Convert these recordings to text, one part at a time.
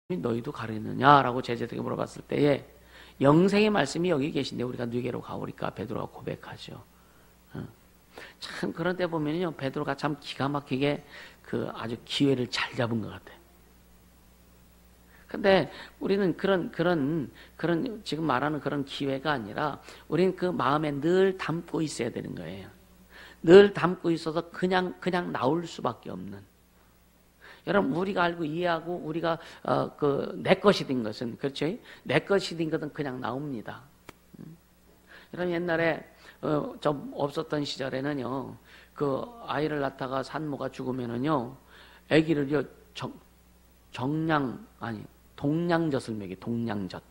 너희도 가르느냐라고 제자들에게 물어봤을 때에 영생의 말씀이 여기 계신데 우리가 누게로 가오리까 베드로가 고백하죠. 참 그런 때 보면요 베드로가 참 기가 막히게 그 아주 기회를 잘 잡은 것 같아요. 근데 우리는 그런 지금 말하는 그런 기회가 아니라 우리는 그 마음에 늘 담고 있어야 되는 거예요. 늘 담고 있어서 그냥 나올 수밖에 없는. 여러분 우리가 알고 이해하고 우리가 내 것이 된 것은 그렇죠? 내 것이 된 것은 그냥 나옵니다. 여러분 옛날에 좀 없었던 시절에는요 그 아이를 낳다가 산모가 죽으면은요 아기를요 동냥젖을 먹이 동냥젖.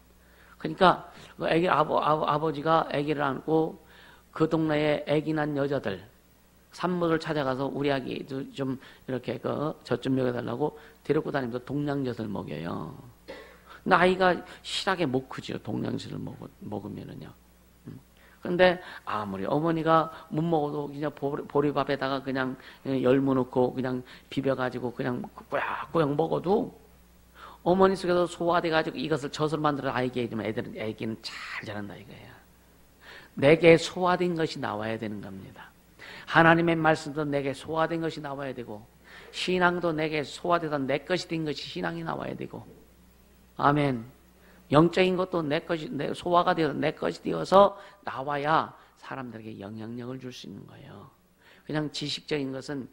그러니까 그 아기 아버지가 아기를 안고 그 동네에 아기 난 여자들 산모를 찾아가서 우리 아기도 좀 이렇게 젖 좀 먹여달라고 데리고 다니면서 동냥젖을 먹여요. 근데 아이가 실하게 못 크죠. 동냥젖을 먹으면은요. 근데 아무리 어머니가 못 먹어도 그냥 보리밥에다가 그냥 열무 넣고 그냥 비벼가지고 그냥 꾸역꾸역 먹어도 어머니 속에서 소화돼가지고 이것을 젖을 만들어 아이에게 해주면 애기는 잘 자란다 이거예요. 내게 소화된 것이 나와야 되는 겁니다. 하나님의 말씀도 내게 소화된 것이 나와야 되고 신앙도 내게 소화돼서 내 것이 된 것이 신앙이 나와야 되고 아멘. 영적인 것도 내 것이 소화가 되어서 내 것이 되어서 나와야 사람들에게 영향력을 줄 수 있는 거예요. 그냥 지식적인 것은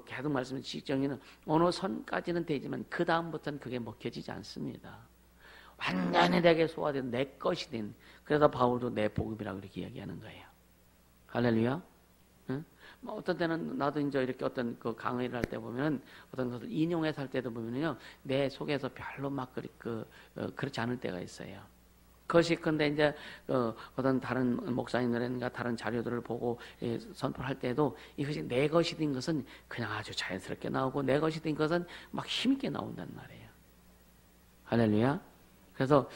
계속 말씀드린 지식적인 어느 선까지는 되지만 그 다음부터는 그게 먹혀지지 않습니다. 완전히 내게 소화된 내 것이 된 그래서 바울도 내 복음이라고 이렇게 이야기하는 거예요. 할렐루야. 응? 어떤 때는 나도 이제 이렇게 어떤 그 강의를 할 때 보면 어떤 것을 인용해서 할 때도 보면요 내 속에서 별로 막 그렇지 않을 때가 있어요. 그것이 근데 이제 어떤 다른 목사님들이나 다른 자료들을 보고 선포할 때도 이것이 내 것이 된 것은 그냥 아주 자연스럽게 나오고 내 것이 된 것은 막 힘있게 나온단 말이에요. 할렐루야. 그래서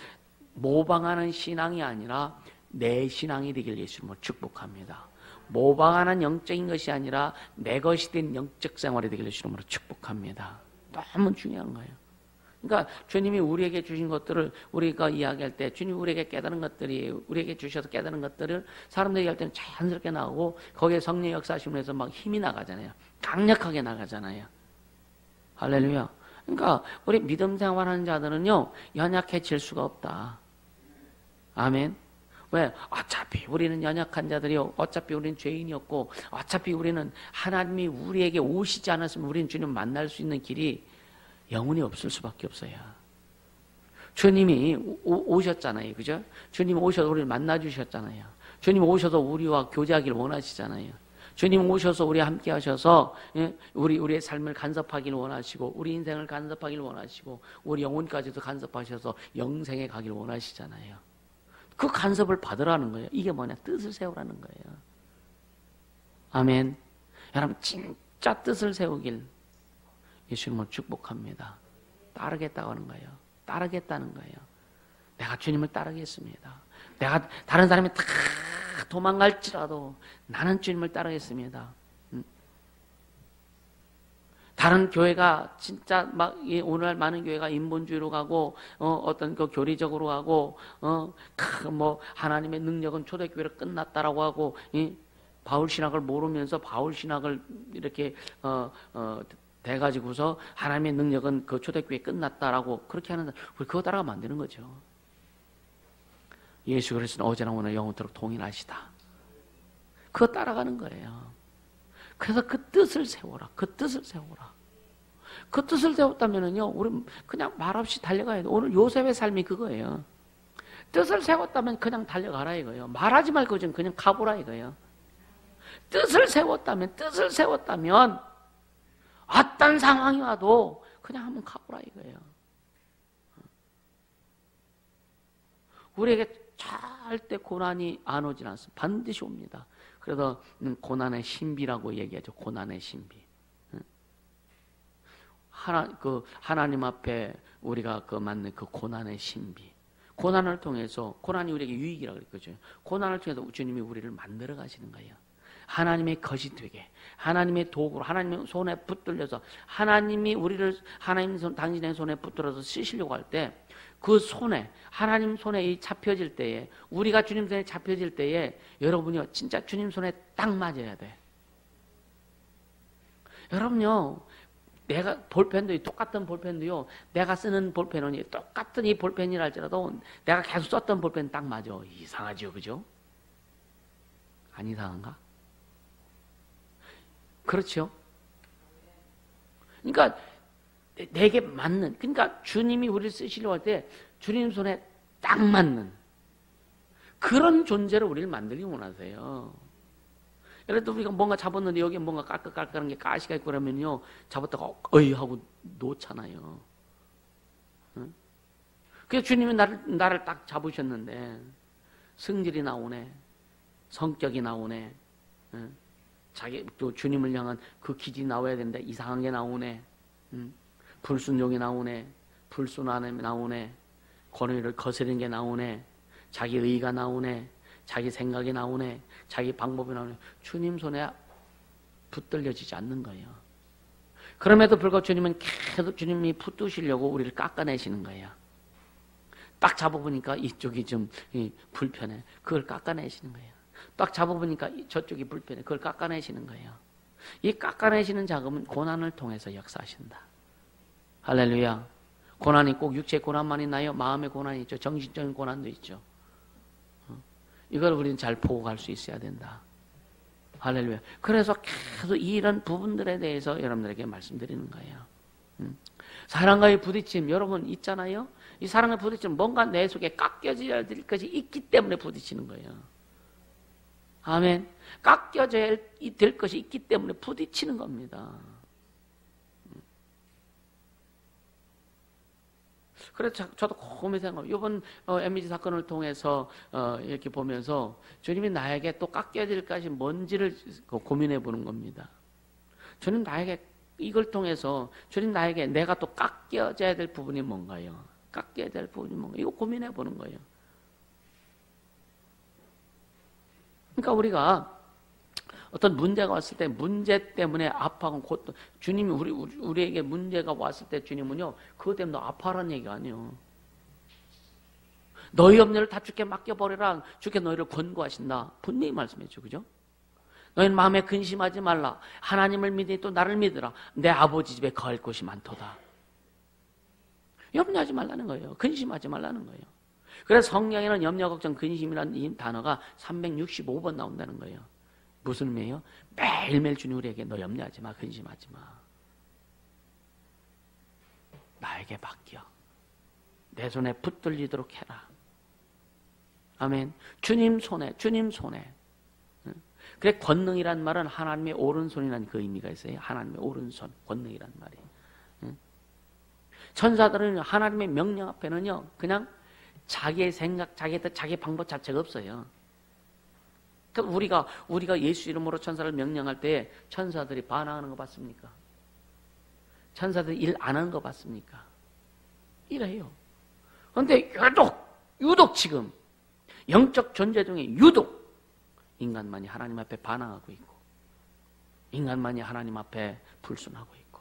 모방하는 신앙이 아니라 내 신앙이 되길 예수님으로 축복합니다. 모방하는 영적인 것이 아니라 내 것이 된 영적 생활이 되길 예수님으로 축복합니다. 너무 중요한 거예요. 그러니까 주님이 우리에게 주신 것들을 우리가 이야기할 때 주님이 우리에게 깨달은 것들이 우리에게 주셔서 깨달은 것들을 사람들이 할 때는 자연스럽게 나오고 거기에 성령 역사하심으로 해서 막 힘이 나가잖아요. 강력하게 나가잖아요. 할렐루야. 그러니까 우리 믿음 생활하는 자들은요 연약해질 수가 없다. 아멘. 왜? 어차피 우리는 연약한 자들이요. 어차피 우리는 죄인이었고 어차피 우리는 하나님이 우리에게 오시지 않았으면 우리는 주님 만날 수 있는 길이 영원히 없을 수밖에 없어요. 주님이 오셨잖아요. 그죠? 주님 오셔서 우리를 만나주셨잖아요. 주님 오셔서 우리와 교제하기를 원하시잖아요. 주님 오셔서 우리 함께 하셔서 우리의 삶을 간섭하기를 원하시고 우리 인생을 간섭하기를 원하시고 우리 영혼까지도 간섭하셔서 영생에 가기를 원하시잖아요. 그 간섭을 받으라는 거예요. 이게 뭐냐? 뜻을 세우라는 거예요. 아멘. 여러분 진짜 뜻을 세우길 예수님을 축복합니다. 따르겠다고 하는 거예요. 따르겠다는 거예요. 내가 주님을 따르겠습니다. 내가 다른 사람이 다 도망갈지라도 나는 주님을 따르겠습니다. 다른 교회가 진짜 막 오늘날 많은 교회가 인본주의로 가고 어떤 그 교리적으로 가고 뭐 하나님의 능력은 초대교회로 끝났다라고 하고 바울 신학을 모르면서 바울 신학을 이렇게 돼가지고서 하나님의 능력은 그 초대교회에 끝났다라고 그렇게 하는 우리 그거 따라가면 안 되는 거죠. 예수 그리스도는 어제나 오늘 영원토록 동일하시다. 그거 따라가는 거예요. 그래서 그 뜻을 세워라. 그 뜻을 세워라. 그 뜻을 세웠다면은요, 우리 그냥 말없이 달려가야 돼. 오늘 요셉의 삶이 그거예요. 뜻을 세웠다면 그냥 달려가라 이거예요. 말하지 말고 그냥 가보라 이거예요. 뜻을 세웠다면 어떤 상황이 와도 그냥 한번 가보라 이거예요. 우리에게 절대 고난이 안 오진 않습니다. 반드시 옵니다. 그래서 고난의 신비라고 얘기하죠. 고난의 신비. 하나님 앞에 우리가 맞는 그 고난의 신비. 고난을 통해서 고난이 우리에게 유익이라고 그랬거든요. 고난을 통해서 주님이 우리를 만들어 가시는 거예요. 하나님의 것이 되게, 하나님의 도구로, 하나님의 손에 붙들려서 하나님이 우리를 하나님 손, 당신의 손에 붙들어서 쓰시려고 할 때 그 손에, 하나님 손에 잡혀질 때에, 우리가 주님 손에 잡혀질 때에 여러분이요 진짜 주님 손에 딱 맞아야 돼. 여러분요, 내가 볼펜도 똑같은 볼펜도요, 내가 쓰는 볼펜은 똑같은 이 볼펜이라 할지라도 내가 계속 썼던 볼펜 딱 맞아. 이상하죠, 그죠? 안 이상한가? 그렇죠? 그러니까 내게 맞는, 그러니까 주님이 우리를 쓰시려고 할 때 주님 손에 딱 맞는 그런 존재로 우리를 만들기 원하세요. 예를 들어 우리가 뭔가 잡았는데 여기에 뭔가 깔끔깔끔한 게 가시가 있고 그러면요, 잡았다가 어이 하고 놓잖아요. 응? 그래서 주님이 나를 딱 잡으셨는데 성질이 나오네, 성격이 나오네, 응? 자기 또 주님을 향한 그 기질이 나와야 되는데 이상한 게 나오네, 응? 불순종이 나오네, 불순함이 나오네, 권위를 거스르는 게 나오네, 자기 의의가 나오네, 자기 생각이 나오네, 자기 방법이 나오네. 주님 손에 붙들려지지 않는 거예요. 그럼에도 불구하고 주님은 계속 주님이 붙드시려고 우리를 깎아내시는 거예요. 딱 잡아보니까 이쪽이 좀 불편해. 그걸 깎아내시는 거예요. 딱 잡아보니까 저쪽이 불편해. 그걸 깎아내시는 거예요. 이 깎아내시는 작업은 고난을 통해서 역사하신다. 할렐루야. 고난이 꼭 육체의 고난만 있나요? 마음의 고난이 있죠. 정신적인 고난도 있죠. 이걸 우리는 잘 보고 갈 수 있어야 된다. 할렐루야. 그래서 계속 이런 부분들에 대해서 여러분들에게 말씀드리는 거예요. 사랑과의 부딪힘, 여러분 있잖아요. 이 사랑과 부딪힘, 뭔가 내 속에 깎여져야 될 것이 있기 때문에 부딪히는 거예요. 아멘. 깎여져야 될 것이 있기 때문에 부딪히는 겁니다. 그래서 저도 곰이 생각합니다. 이번 MBC 사건을 통해서 이렇게 보면서 주님이 나에게 또 깎여야 될 것이 뭔지를 고민해 보는 겁니다. 주님 나에게 이걸 통해서 주님 나에게 내가 또 깎여져야 될 부분이 뭔가요? 깎여야 될 부분이 뭔가? 이거 고민해 보는 거예요. 그러니까 우리가 어떤 문제가 왔을 때 문제 때문에 아파하고 고통, 주님이 우리에게 문제가 왔을 때 주님은요, 그것 때문에 너 아파하라는 얘기가 아니에요. 너희 염려를 다 주께 맡겨버려라. 주께 너희를 권고하신다. 분명히 말씀했죠. 그죠? 너희는 마음에 근심하지 말라. 하나님을 믿으니 또 나를 믿으라. 내 아버지 집에 거할 곳이 많도다. 염려하지 말라는 거예요. 근심하지 말라는 거예요. 그래서 성경에는 염려, 걱정, 근심이라는 이 단어가 365번 나온다는 거예요. 무슨 의미예요? 매일매일 주님 우리에게 너 염려하지 마, 근심하지 마. 나에게 맡겨. 내 손에 붙들리도록 해라. 아멘. 주님 손에, 주님 손에. 그래, 권능이란 말은 하나님의 오른손이라는 그 의미가 있어요. 하나님의 오른손, 권능이란 말이. 천사들은 하나님의 명령 앞에는요, 그냥 자기의 생각, 자기의 뜻, 자기 방법 자체가 없어요. 그러니까 우리가 예수 이름으로 천사를 명령할 때 천사들이 반항하는 거 봤습니까? 천사들이 일 안 하는 거 봤습니까? 이래요. 그런데 유독 지금 영적 존재 중에 유독 인간만이 하나님 앞에 반항하고 있고, 인간만이 하나님 앞에 불순하고 있고,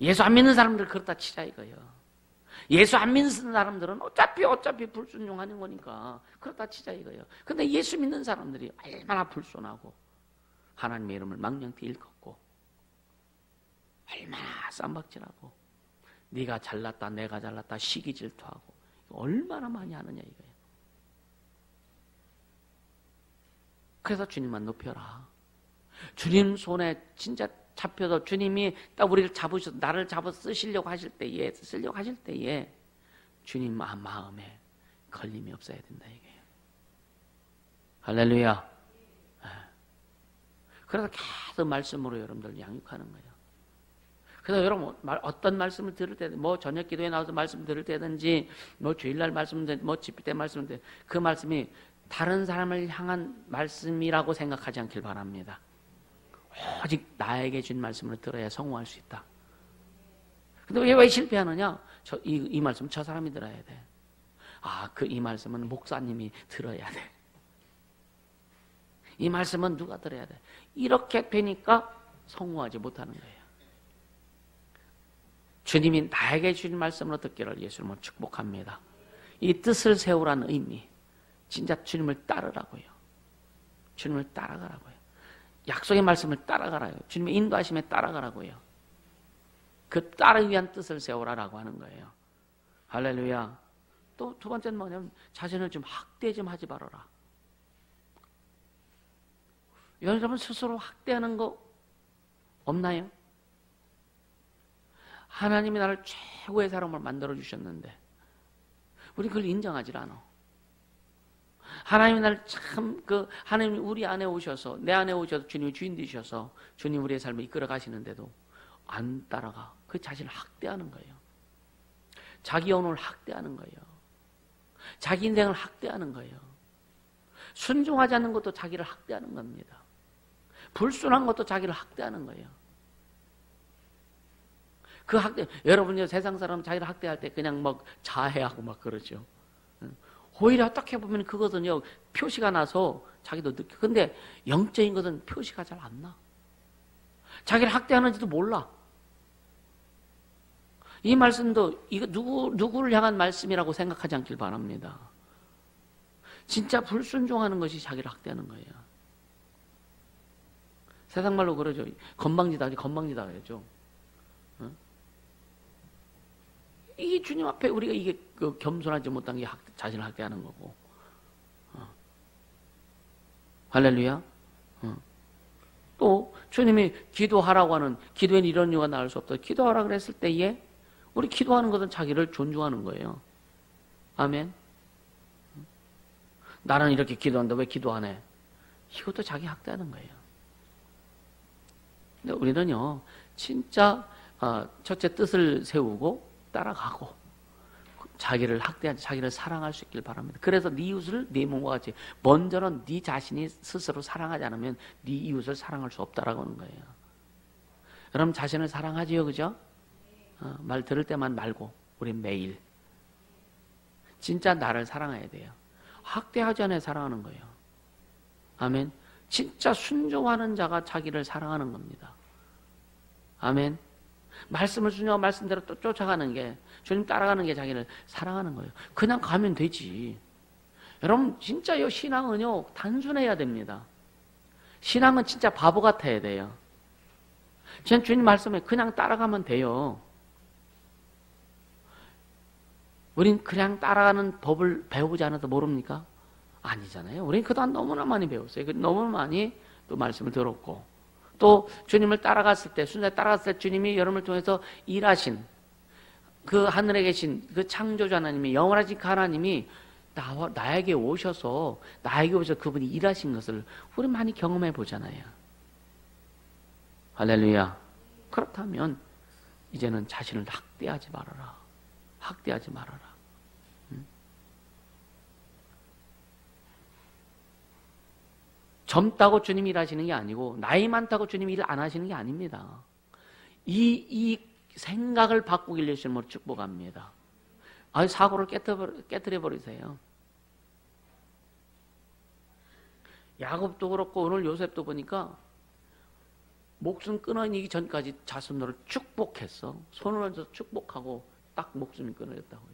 예수 안 믿는 사람들 그렇다 치자 이거예요. 예수 안 믿는 사람들은 어차피 불순종하는 거니까 그렇다 치자 이거예요. 근데 예수 믿는 사람들이 얼마나 불순하고 하나님의 이름을 망령되이 일컫고 얼마나 쌈박질하고 네가 잘났다 내가 잘났다 시기 질투하고 얼마나 많이 하느냐 이거예요. 그래서 주님만 높여라. 주님 손에 진짜 잡혀서 주님이 딱 우리를 잡으셔서 나를 잡아 쓰시려고 하실 때에 주님 마음에 걸림이 없어야 된다 이거예요. 할렐루야. 그래서 계속 말씀으로 여러분들 양육하는 거예요. 그래서 여러분 어떤 말씀을 들을 때, 뭐 저녁 기도에 나와서 말씀 들을 때든지, 뭐 주일날 말씀, 뭐 집회 때 말씀 때, 그 말씀이 다른 사람을 향한 말씀이라고 생각하지 않길 바랍니다. 오직 나에게 준 말씀을 들어야 성공할 수 있다. 근데 왜 실패하느냐? 이 말씀 저 사람이 들어야 돼. 이 말씀은 목사님이 들어야 돼. 이 말씀은 누가 들어야 돼? 이렇게 되니까 성공하지 못하는 거예요. 주님이 나에게 주신 말씀으로 듣기를 예수님은 축복합니다. 이 뜻을 세우라는 의미, 진짜 주님을 따르라고요. 주님을 따라가라고요. 약속의 말씀을 따라가라고요. 주님의 인도하심에 따라가라고요. 그 따르기 위한 뜻을 세우라라고 하는 거예요. 할렐루야. 또 두 번째는 뭐냐면 자신을 좀 학대 좀 하지 말아라. 여러분 스스로 학대하는 거 없나요? 하나님이 나를 최고의 사람을 만들어 주셨는데 우리 그걸 인정하지 않아. 하나님이 나를 참 하나님이 우리 안에 오셔서 내 안에 오셔서 주님이 주인 되셔서 주님 우리의 삶을 이끌어 가시는데도 안 따라가. 그 자신을 학대하는 거예요. 자기 영혼을 학대하는 거예요. 자기 인생을 학대하는 거예요. 순종하지 않는 것도 자기를 학대하는 겁니다. 불순한 것도 자기를 학대하는 거예요. 그 학대, 여러분요, 세상 사람 자기를 학대할 때 그냥 막 자해하고 막 그러죠. 오히려 어떻게 보면 그것은요, 표시가 나서 자기도 느껴. 근데 영적인 것은 표시가 잘 안 나. 자기를 학대하는지도 몰라. 이 말씀도 이거 누구를 향한 말씀이라고 생각하지 않길 바랍니다. 진짜 불순종하는 것이 자기를 학대하는 거예요. 세상 말로 그러죠. 건방지다 그러죠. 이 주님 앞에 우리가 이게 겸손하지 못한 게 자신을 학대하는 거고. 할렐루야. 또 주님이 기도하라고 하는, 기도엔 이런 이유가 나올 수 없다. 기도하라 그랬을 때에 우리 기도하는 것은 자기를 존중하는 거예요. 아멘. 나는 이렇게 기도한다 왜 기도 안 해? 이것도 자기 학대하는 거예요. 근데 우리는요, 진짜 첫째 뜻을 세우고 따라가고 자기를 학대하지, 자기를 사랑할 수 있길 바랍니다. 그래서 네 이웃을 네 몸과 같이, 먼저는 네 자신이 스스로 사랑하지 않으면 네 이웃을 사랑할 수 없다라고 하는 거예요. 여러분 자신을 사랑하지요, 그죠? 말 들을 때만 말고 우리 매일 진짜 나를 사랑해야 돼요. 학대하지 않아 사랑하는 거예요. 아멘. 진짜 순종하는 자가 자기를 사랑하는 겁니다. 아멘. 말씀을 순종하고 말씀대로 또 쫓아가는 게, 주님 따라가는 게 자기를 사랑하는 거예요. 그냥 가면 되지. 여러분 진짜요, 신앙은요 단순해야 됩니다. 신앙은 진짜 바보 같아야 돼요. 그냥 주님 말씀에 그냥 따라가면 돼요. 우린 그냥 따라가는 법을 배우지 않아서 모릅니까? 아니잖아요. 우린 그동안 너무나 많이 배웠어요. 너무 많이 또 말씀을 들었고, 또 주님을 따라갔을 때, 순전히 따라갔을 때 주님이 여러분을 통해서 일하신 그 하늘에 계신 그 창조주 하나님이, 영원하신 그 하나님이 나에게 오셔서 그분이 일하신 것을 우리 많이 경험해 보잖아요. 할렐루야. 그렇다면 이제는 자신을 학대하지 말아라. 학대하지 말아라. 젊다고 주님이 일하시는 게 아니고, 나이 많다고 주님이 일 안 하시는 게 아닙니다. 이 생각을 바꾸길 예수님으로 축복합니다. 사고를 깨뜨려 버리세요. 야곱도 그렇고 오늘 요셉도 보니까 목숨 끊어지기 전까지 자손들을 축복했어. 손을 얹어서 축복하고 딱 목숨이 끊어졌다고요.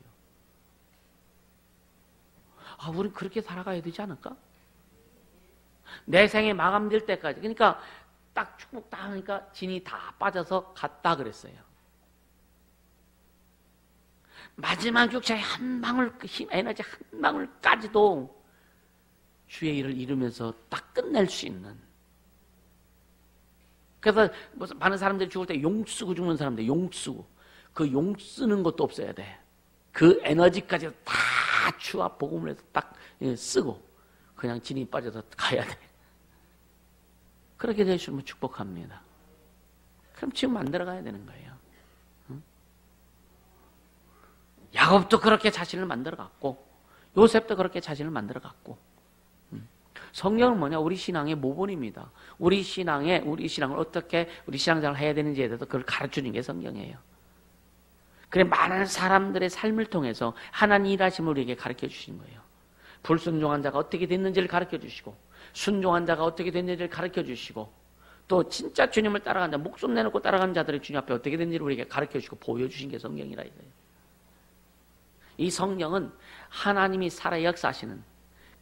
우린 그렇게 살아가야 되지 않을까? 내 생에 마감될 때까지. 그러니까 딱 축복 딱 하니까 진이 다 빠져서 갔다 그랬어요. 마지막 육체의 한 방울 힘, 에너지 한 방울까지도 주의 일을 이루면서 딱 끝낼 수 있는. 그래서 많은 사람들이 죽을 때 용 쓰고 죽는 사람들, 용 쓰고. 그 용 쓰는 것도 없어야 돼. 그 에너지까지 다 주와 복음을 해서 딱 쓰고 그냥 진이 빠져서 가야 돼. 그렇게 되시면 축복합니다. 그럼 지금 만들어가야 되는 거예요. 야곱도 그렇게 자신을 만들어갔고, 요셉도 그렇게 자신을 만들어갔고. 성경은 뭐냐? 우리 신앙의 모본입니다. 우리 신앙을 어떻게 우리 신앙생활을 해야 되는지에 대해서 그걸 가르쳐주는 게 성경이에요. 그래, 많은 사람들의 삶을 통해서 하나님 일하심을 우리에게 가르쳐 주신 거예요. 불순종한 자가 어떻게 됐는지를 가르쳐 주시고, 순종한 자가 어떻게 됐는지를 가르쳐 주시고 또 진짜 주님을 따라간 자, 목숨 내놓고 따라가는 자들이 주님 앞에 어떻게 됐는지를 우리에게 가르쳐 주시고 보여주신 게 성경이라 이거예요. 이 성경은 하나님이 살아 역사하시는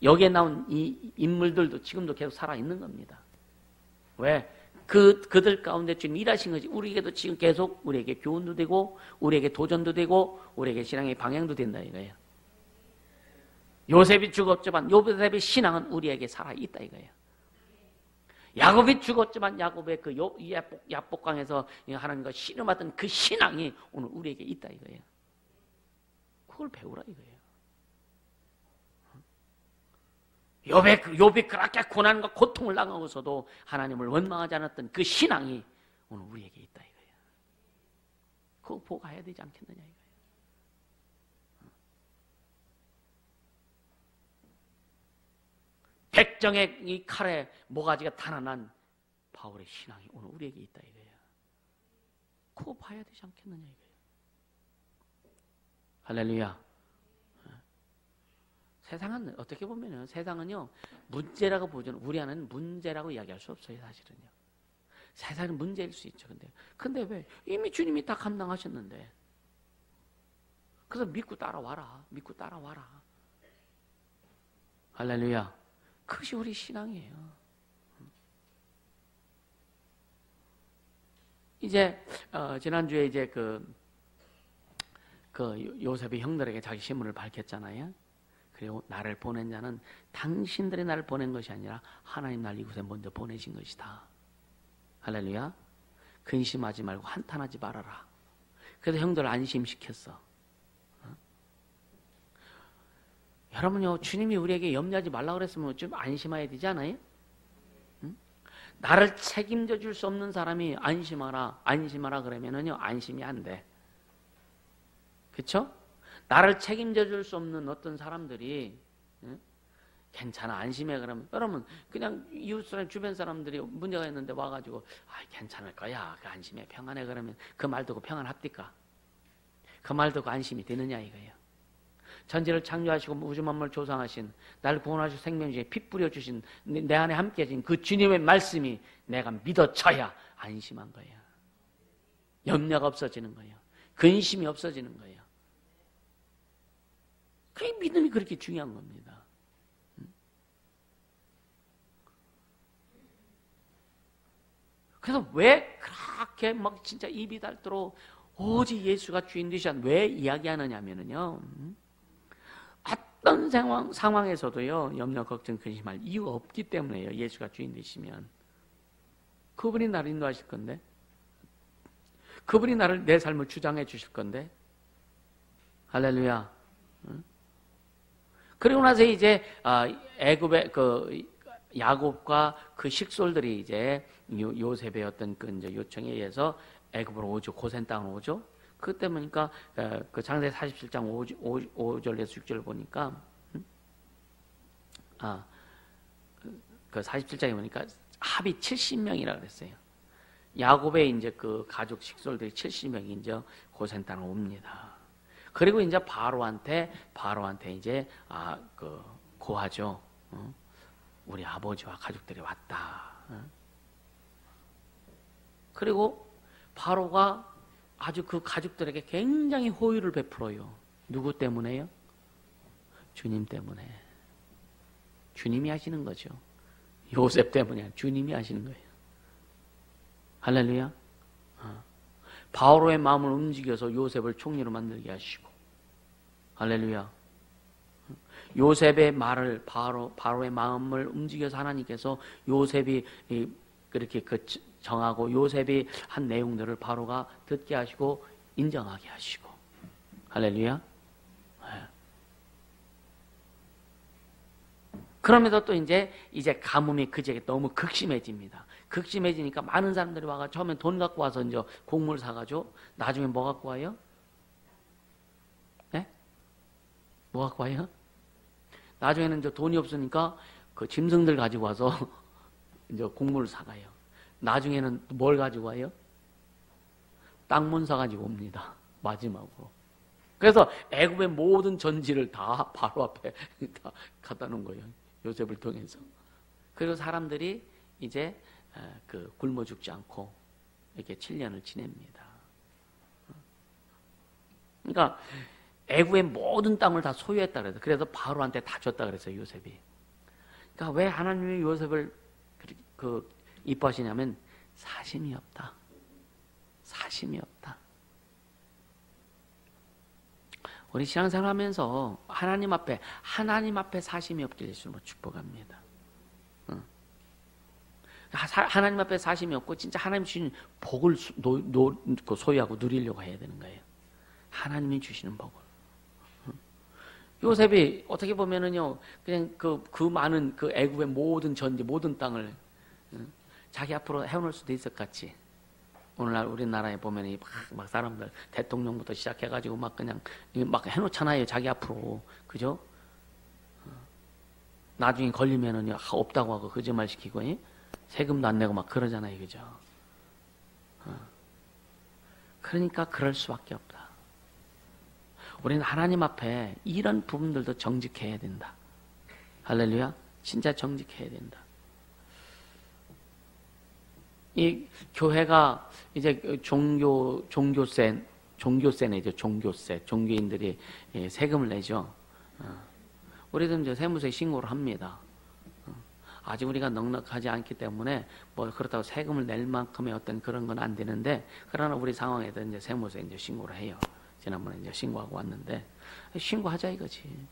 여기에 나온 이 인물들도 지금도 계속 살아있는 겁니다. 왜? 그들 가운데 주님 일하신 것이 우리에게도 지금 계속 우리에게 교훈도 되고 우리에게 도전도 되고 우리에게 신앙의 방향도 된다 이거예요. 요셉이 죽었지만 요셉의 신앙은 우리에게 살아있다 이거예요. 야곱이 죽었지만 야곱의 그 야복강에서 하나님과 씨름하던 그 신앙이 오늘 우리에게 있다 이거예요. 그걸 배우라 이거예요. 욥이 그렇게 고난과 고통을 당하고서도 하나님을 원망하지 않았던 그 신앙이 오늘 우리에게 있다 이거예요. 그거 보고 가야 되지 않겠느냐 이거예요. 백정의 이 칼에 모가지가 달아난 바울의 신앙이 오늘 우리에게 있다 이거예요. 그거 봐야 되지 않겠느냐 이거예요. 할렐루야. 세상은 어떻게 보면은 세상은요 문제라고 보죠. 우리 안에는 문제라고 이야기할 수 없어요 사실은요. 세상은 문제일 수 있죠. 근데 왜 이미 주님이 다 감당하셨는데. 그래서 믿고 따라와라. 믿고 따라와라. 할렐루야. 그것이 우리 신앙이에요. 이제 지난주에 이제 그 요셉이 형들에게 자기 신분을 밝혔잖아요. 그리고 나를 보낸 자는 당신들이 나를 보낸 것이 아니라 하나님 날 이곳에 먼저 보내신 것이다. 할렐루야. 근심하지 말고 한탄하지 말아라. 그래서 형들을 안심시켰어. 여러분요, 주님이 우리에게 염려하지 말라고 그랬으면 좀 안심해야 되지 않아요? 응? 나를 책임져 줄 수 없는 사람이 안심하라 그러면은요, 안심이 안 돼. 그쵸? 나를 책임져 줄 수 없는 어떤 사람들이, 응? 괜찮아, 안심해, 그러면. 여러분, 그냥 이웃 사람, 주변 사람들이 문제가 있는데 와가지고, 괜찮을 거야. 그 안심해, 평안해, 그러면 그 말 듣고 평안합니까? 그 말 듣고 안심이 되느냐, 이거예요. 천지를 창조하시고 우주 만물을 조상하신 나를 구원하시고 생명 중에 피 뿌려주신 내 안에 함께 하신 그 주님의 말씀이 내가 믿어져야 안심한 거예요. 염려가 없어지는 거예요. 근심이 없어지는 거예요. 그 믿음이 그렇게 중요한 겁니다. 그래서 왜 그렇게 막 진짜 입이 닳도록 오직 예수가 주인 되시한 왜 이야기하느냐면요. 어떤 상황에서도요, 염려, 걱정, 근심할 이유가 없기 때문에요. 예수가 주인 되시면. 그분이 나를 인도하실 건데, 그분이 나를 내 삶을 주장해 주실 건데, 할렐루야. 그리고 나서 이제, 애굽의 야곱과 그 식솔들이 이제 요셉의 어떤 그 이제 요청에 의해서 애굽으로 오죠. 고센 땅으로 오죠. 그때 보니까 그 창세기 47장 5절에서 6절 보니까 그 47장에 보니까 합이 70명이라 그랬어요. 야곱의 이제 그 가족 식솔들이 70명이 이제 고센 땅으로 옵니다. 그리고 이제 바로한테 이제 그 고하죠. 우리 아버지와 가족들이 왔다. 그리고 바로가 아주 그 가족들에게 굉장히 호의를 베풀어요. 누구 때문에요? 주님 때문에. 주님이 하시는 거죠. 요셉 때문이 아니라 주님이 하시는 거예요. 할렐루야. 바오로의 마음을 움직여서 요셉을 총리로 만들게 하시고, 할렐루야. 요셉의 말을 바로의 마음을 움직여서 하나님께서 요셉이 그렇게 정하고 요셉이 한 내용들을 바로가 듣게 하시고 인정하게 하시고, 할렐루야. 그러면서 또 이제 가뭄이 그 지역에 너무 극심해집니다. 극심해지니까 많은 사람들이 와가 처음엔 돈 갖고 와서 이제 곡물 사가죠. 나중에 뭐 갖고 와요? 네? 뭐 갖고 와요? 나중에는 이제 돈이 없으니까 그 짐승들 가지고 와서 이제 곡물을 사가요. 나중에는 뭘 가지고 와요? 땅문 사가지고 옵니다. 마지막으로. 그래서 애굽의 모든 전지를 다 바로 앞에 다 갖다 놓은 거예요. 요셉을 통해서. 그리고 사람들이 이제 그 굶어 죽지 않고 이렇게 7년을 지냅니다. 그러니까 애굽의 모든 땅을 다 소유했다 그래서 바로한테 다 줬다 그랬어요, 요셉이. 그러니까 왜 하나님이 요셉을 이뻐하시냐면 사심이 없다. 사심이 없다. 우리 신앙생활 하면서 하나님 앞에 사심이 없게 되시면 축복합니다. 하나님 앞에 사심이 없고 진짜 하나님 주신 복을 소유하고 누리려고 해야 되는 거예요. 하나님이 주시는 복을. 요셉이 어떻게 보면은요, 그냥 그 많은 그 애굽의 모든 전지, 모든 땅을 자기 앞으로 해놓을 수도 있을 것 같지. 오늘날 우리나라에 보면 막 사람들 대통령부터 시작해가지고 막 그냥 막 해놓잖아요, 자기 앞으로. 그죠? 나중에 걸리면은 없다고 하고 거짓말 시키고 세금도 안 내고 막 그러잖아요, 그죠? 그러니까 그럴 수밖에 없다. 우리는 하나님 앞에 이런 부분들도 정직해야 된다. 할렐루야. 진짜 정직해야 된다. 이 교회가 이제 종교세 내죠. 종교세. 종교인들이 세금을 내죠. 우리도 이제 세무서에 신고를 합니다. 아직 우리가 넉넉하지 않기 때문에 뭐 그렇다고 세금을 낼 만큼의 어떤 그런 건 안 되는데, 그러나 우리 상황에도 이제 세무서에 이제 신고를 해요. 지난번에 이제 신고하고 왔는데, 신고하자 이거지.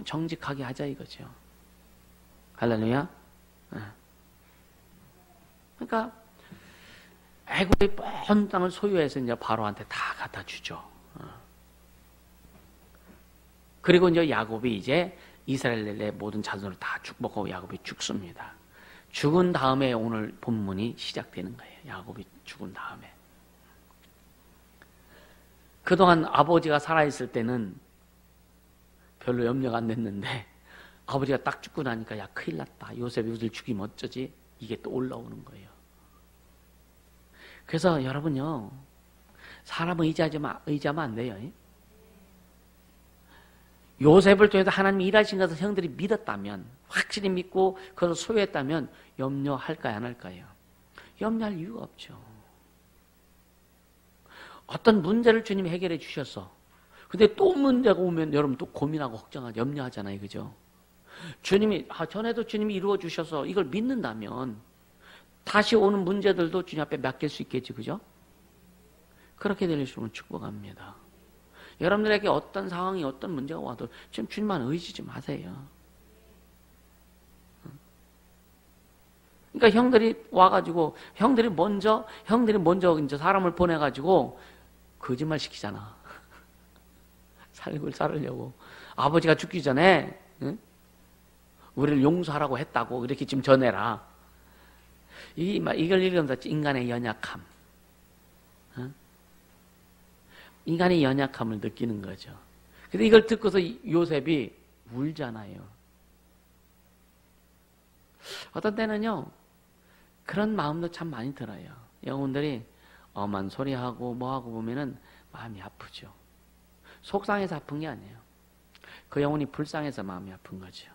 정직하게 하자 이거죠. 할렐루야. 그러니까 애굽의 뻔 땅을 소유해서 이제 바로한테 다 갖다 주죠. 그리고 이제 야곱이 이제 이스라엘의 모든 자손을 다 축복하고 야곱이 죽습니다. 죽은 다음에 오늘 본문이 시작되는 거예요. 야곱이 죽은 다음에. 그동안 아버지가 살아있을 때는 별로 염려가 안 됐는데, 아버지가 딱 죽고 나니까 야 큰일 났다. 요셉이 우리를 죽이면 어쩌지? 이게 또 올라오는 거예요. 그래서 여러분요, 사람을 의지하면 안 돼요. 요셉을 통해서 하나님이 일하신 것을 형들이 믿었다면, 확실히 믿고 그것을 소유했다면 염려할까요, 안 할까요? 염려할 이유가 없죠. 어떤 문제를 주님이 해결해 주셨어. 근데 또 문제가 오면 여러분 또 고민하고 걱정하고 염려하잖아요, 그죠? 주님이 전에도 주님이 이루어 주셔서 이걸 믿는다면 다시 오는 문제들도 주님 앞에 맡길 수 있겠지, 그죠? 그렇게 될 수 있으면 축복합니다. 여러분들에게 어떤 상황이 어떤 문제가 와도 지금 주님만 의지지 마세요. 그러니까 형들이 와가지고 형들이 먼저 이제 사람을 보내가지고 거짓말 시키잖아. 살으려고. 아버지가 죽기 전에 우리를 용서하라고 했다고 이렇게 지금 전해라. 이걸 읽으면서 인간의 연약함. 인간의 연약함을 느끼는 거죠. 근데 이걸 듣고서 요셉이 울잖아요. 어떤 때는요, 그런 마음도 참 많이 들어요. 영혼들이 엄한 소리하고 뭐하고 보면은 마음이 아프죠. 속상해서 아픈 게 아니에요. 그 영혼이 불쌍해서 마음이 아픈 거죠.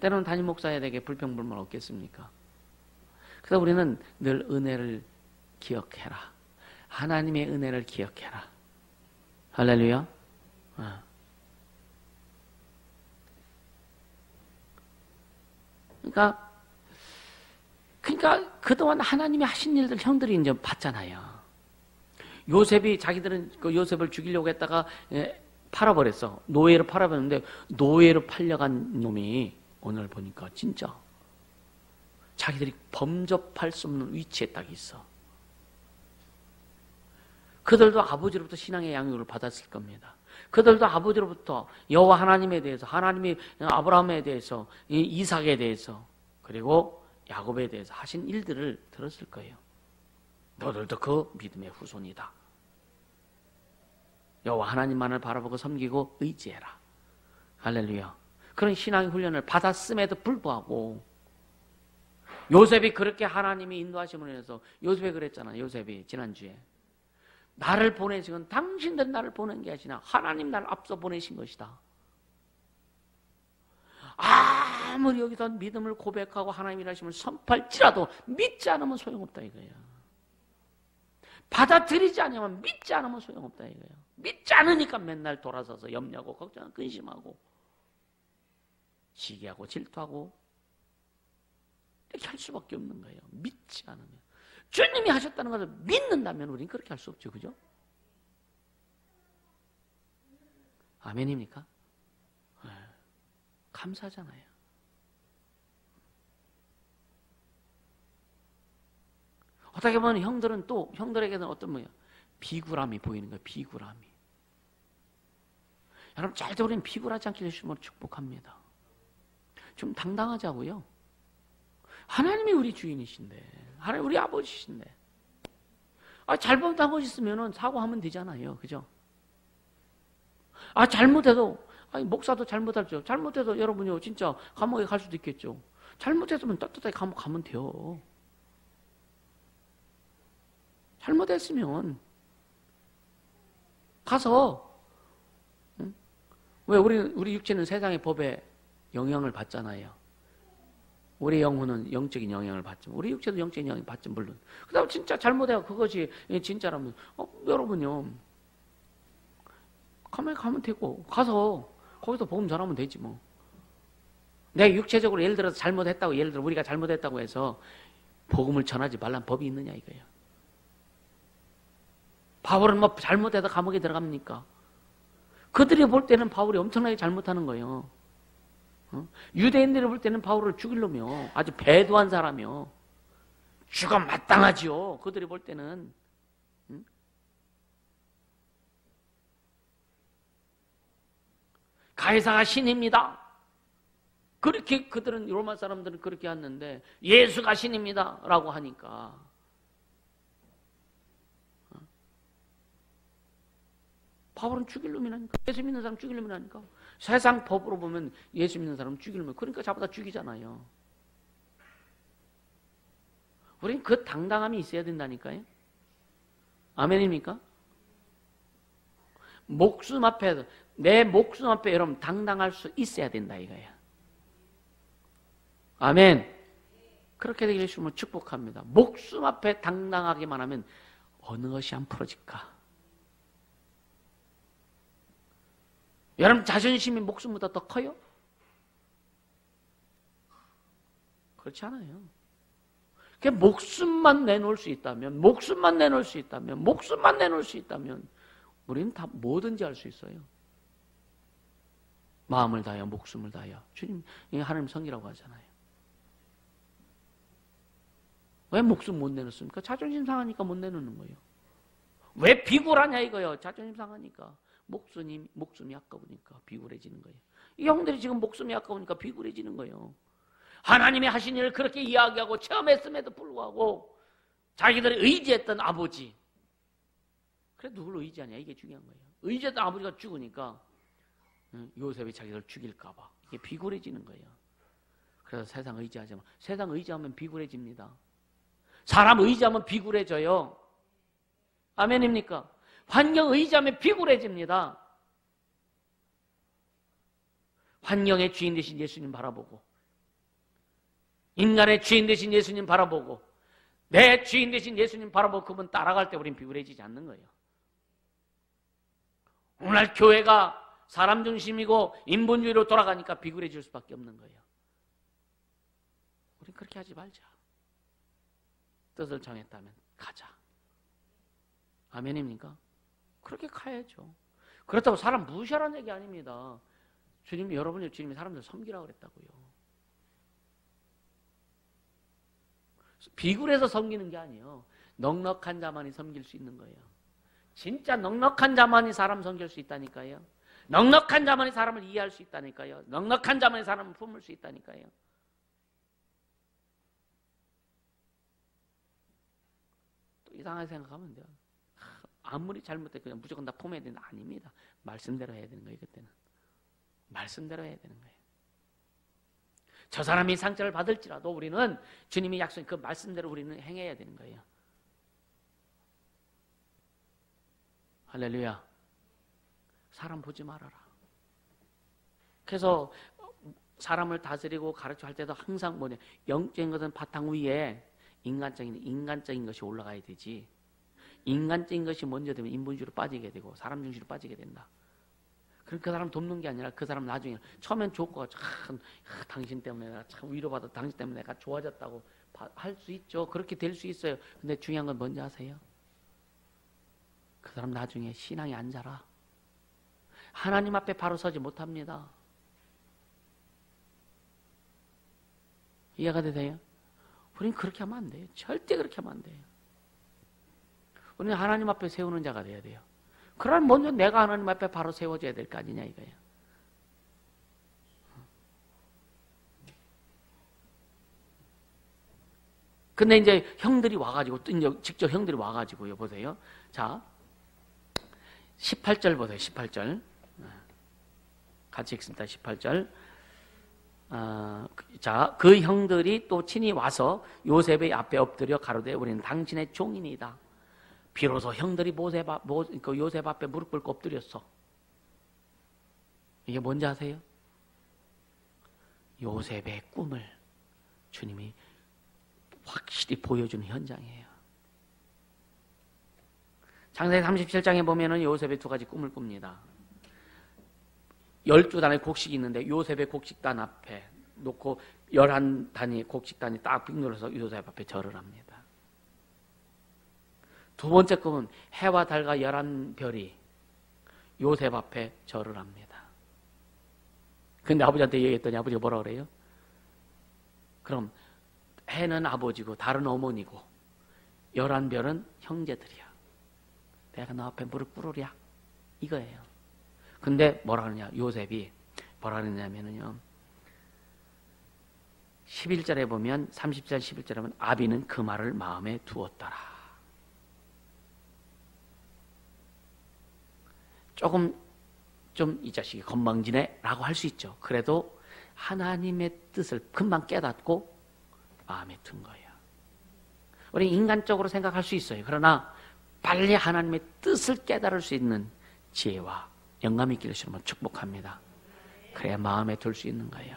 때로는 담임 목사에게 불평불만 없겠습니까? 그래서 우리는 늘 은혜를 기억해라. 하나님의 은혜를 기억해라. 할렐루야. 그러니까 그동안 하나님이 하신 일들 형들이 이제 봤잖아요. 요셉이 자기들은 그 요셉을 죽이려고 했다가 팔아버렸어. 노예로 팔아버렸는데 노예로 팔려간 놈이 오늘 보니까 진짜 자기들이 범접할 수 없는 위치에 딱 있어. 그들도 아버지로부터 신앙의 양육을 받았을 겁니다. 그들도 아버지로부터 여호와 하나님에 대해서, 하나님이 아브라함에 대해서, 이삭에 대해서, 그리고 야곱에 대해서 하신 일들을 들었을 거예요. 너들도 그 믿음의 후손이다. 여호와 하나님만을 바라보고 섬기고 의지해라. 할렐루야. 그런 신앙의 훈련을 받았음에도 불구하고 요셉이 그렇게 하나님이 인도하심을 인해서, 요셉이 그랬잖아. 요셉이 지난주에 나를 보내신 건 당신들 나를 보낸 게 아니라 하나님 나를 앞서 보내신 것이다. 아무리 여기서 믿음을 고백하고 하나님 일하심을 선포할지라도 믿지 않으면 소용없다 이거예요. 받아들이지 않으면 믿지 않으면 소용없다 이거예요. 믿지 않으니까 맨날 돌아서서 염려하고 걱정하고 근심하고 시기하고 질투하고 이렇게 할 수밖에 없는 거예요. 믿지 않으면. 주님이 하셨다는 것을 믿는다면 우리는 그렇게 할 수 없죠. 그죠? 아멘입니까? 네. 감사하잖아요. 어떻게 보면 형들은 또 형들에게는 어떤 뭐예요? 비굴함이 보이는 거예요. 비굴함이. 여러분 절대 우리는 비굴하지 않게 해주시면 축복합니다. 좀 당당하자고요. 하나님이 우리 주인이신데, 하나님 우리 아버지신데, 잘못하고 있으면 사과하면 되잖아요. 그죠? 잘못해도, 목사도 잘못하죠. 잘못해도 여러분요, 진짜 감옥에 갈 수도 있겠죠. 잘못했으면 떳떳하게 감옥 가면 돼요. 잘못했으면 가서, 응? 왜 우리 육체는 세상의 법에 영향을 받잖아요. 우리 영혼은 영적인 영향을 받죠. 우리 육체도 영적인 영향을 받죠, 물론. 그 다음에 진짜 잘못해요. 그것이 진짜라면, 여러분요, 가면 되고, 가서, 거기서 복음 전하면 되지, 뭐. 내가 육체적으로 예를 들어서 잘못했다고, 예를 들어 우리가 잘못했다고 해서 복음을 전하지 말란 법이 있느냐, 이거예요. 바울은 뭐 잘못해서 감옥에 들어갑니까? 그들이 볼 때는 바울이 엄청나게 잘못하는 거예요. 유대인들이 볼 때는 바울을 죽일 놈이요. 아주 배도한 사람이요. 죽어 마땅하지요. 그들이 볼 때는. 가이사가 신입니다. 그렇게 그들은 로마 사람들은 그렇게 했는데 예수가 신입니다 라고 하니까 바울은 죽일 놈이라니까. 예수 믿는 사람 죽일 놈이라니까. 세상 법으로 보면 예수 믿는 사람 죽일 놈이, 그러니까 잡아다 죽이잖아요. 우린 그 당당함이 있어야 된다니까요. 아멘입니까? 목숨 앞에, 내 목숨 앞에 여러분 당당할 수 있어야 된다 이거야. 아멘. 그렇게 되게 해주시면 축복합니다. 목숨 앞에 당당하게만 하면 어느 것이 안 풀어질까? 여러분 자존심이 목숨보다 더 커요? 그렇지 않아요. 그냥 목숨만 내놓을 수 있다면, 목숨만 내놓을 수 있다면, 목숨만 내놓을 수 있다면 우리는 다 뭐든지 할 수 있어요. 마음을 다하여 목숨을 다하여. 주님, 이게 하나님 성기라고 하잖아요. 왜 목숨 못 내놓습니까? 자존심 상하니까 못 내놓는 거예요. 왜 비굴하냐 이거예요. 자존심 상하니까. 목숨이 아까우니까 비굴해지는 거예요. 이 형들이 지금 목숨이 아까우니까 비굴해지는 거예요. 하나님의 하신 일을 그렇게 이야기하고 체험했음에도 불구하고 자기들이 의지했던 아버지, 그래 누굴 의지하냐 이게 중요한 거예요. 의지했던 아버지가 죽으니까 요셉이 자기들 죽일까 봐 이게 비굴해지는 거예요. 그래서 세상 의지하지 마. 세상 의지하면 비굴해집니다. 사람 의지하면 비굴해져요. 아멘입니까? 환경 의지하면 비굴해집니다. 환경의 주인 되신 예수님 바라보고, 인간의 주인 되신 예수님 바라보고, 내 주인 되신 예수님 바라보고 그분 따라갈 때 우린 비굴해지지 않는 거예요. 오늘날 교회가 사람 중심이고 인본주의로 돌아가니까 비굴해질 수밖에 없는 거예요. 우린 그렇게 하지 말자. 뜻을 정했다면 가자. 아멘입니까? 그렇게 가야죠. 그렇다고 사람 무시하라는 얘기 아닙니다. 주님이, 여러분이 주님이 사람들 섬기라고 그랬다고요. 비굴해서 섬기는 게 아니에요. 넉넉한 자만이 섬길 수 있는 거예요. 진짜 넉넉한 자만이 사람 섬길 수 있다니까요. 넉넉한 자만이 사람을 이해할 수 있다니까요. 넉넉한 자만이 사람을 품을 수 있다니까요. 또 이상하게 생각하면 돼요. 아무리 잘못해도 그냥 무조건 다 품어야 되는 거 아닙니다. 말씀대로 해야 되는 거예요. 그때는 말씀대로 해야 되는 거예요. 저 사람이 상처를 받을지라도 우리는 주님이 약속한 그 말씀대로 우리는 행해야 되는 거예요. 할렐루야. 사람 보지 말아라. 그래서 사람을 다스리고 가르쳐 할 때도 항상 뭐냐, 영적인 것은 바탕 위에 인간적인 것이 올라가야 되지. 인간적인 것이 먼저 되면 인본주의로 빠지게 되고 사람 중심으로 빠지게 된다. 그러니까 그 사람 돕는 게 아니라 그 사람 나중에 처음엔 좋고 참 당신 때문에 내가 참 위로받아, 당신 때문에 내가 좋아졌다고 할 수 있죠. 그렇게 될 수 있어요. 근데 중요한 건 뭔지 아세요? 그 사람 나중에 신앙이 안 자라. 하나님 앞에 바로 서지 못합니다. 이해가 되세요? 우리는 그렇게 하면 안 돼요. 절대 그렇게 하면 안 돼요. 우리는 하나님 앞에 세우는 자가 돼야 돼요. 그러면 먼저 내가 하나님 앞에 바로 세워져야 될 거 아니냐 이거예요. 근데 이제 형들이 와가지고, 또 이제 직접 형들이 와가지고요, 보세요. 자, 18절 보세요, 18절. 같이 읽습니다, 18절. 자, 그 형들이 또 친히 와서 요셉의 앞에 엎드려 가로되 우리는 당신의 종이니이다. 비로소 형들이 요셉 앞에 무릎 꿇고 엎드렸어. 이게 뭔지 아세요? 요셉의 꿈을 주님이 확실히 보여주는 현장이에요. 창세기 37장에 보면은 요셉의 두 가지 꿈을 꿉니다. 12단의 곡식이 있는데 요셉의 곡식단 앞에 놓고 11단의 곡식단이 딱 빙눌러서 요셉 앞에 절을 합니다. 두 번째 꿈은 해와 달과 11별이 요셉 앞에 절을 합니다. 근데 아버지한테 얘기했더니 아버지가 뭐라 그래요? 그럼 해는 아버지고 달은 어머니고 11별은 형제들이야. 내가 너 앞에 무릎 꿇으랴. 이거예요. 근데 뭐라 그러냐? 요셉이 뭐라 그러냐면요. 11절에 보면 30절 11절에 보면 아비는 그 말을 마음에 두었더라. 조금 좀 이 자식이 건방지네 라고 할 수 있죠. 그래도 하나님의 뜻을 금방 깨닫고 마음에 둔 거예요. 우리 인간적으로 생각할 수 있어요. 그러나 빨리 하나님의 뜻을 깨달을 수 있는 지혜와 영감이 있기를 주님은 축복합니다. 그래야 마음에 둘 수 있는 거예요.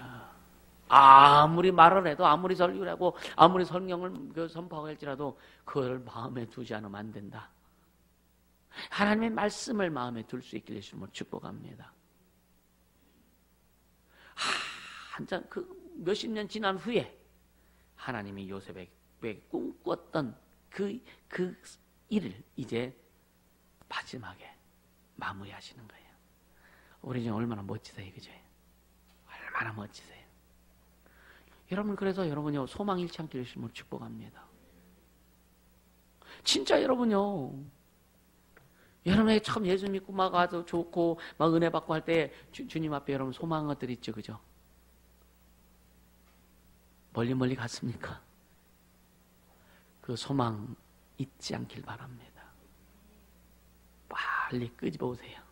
아무리 말을 해도 아무리 설교를 하고 아무리 성경을 선포하고 할지라도 그걸 마음에 두지 않으면 안 된다. 하나님의 말씀을 마음에 둘 수 있기를 주님은 축복합니다. 한참 몇십 년 지난 후에 하나님이 요셉에게 꿈꿨던 그 일을 이제 마지막에 마무리하시는 거예요. 우리 중에 얼마나 멋지세요, 그죠? 얼마나 멋지세요. 여러분, 그래서 여러분요 소망 잃지 않게 해주시면 축복합니다. 진짜 여러분요, 여러분이 참 예수 믿고 막 가도 좋고 막 은혜 받고 할 때 주님 앞에 여러분 소망한 것들 있죠, 그죠? 멀리 갔습니까? 그 소망 잊지 않길 바랍니다. 빨리 끄집어오세요.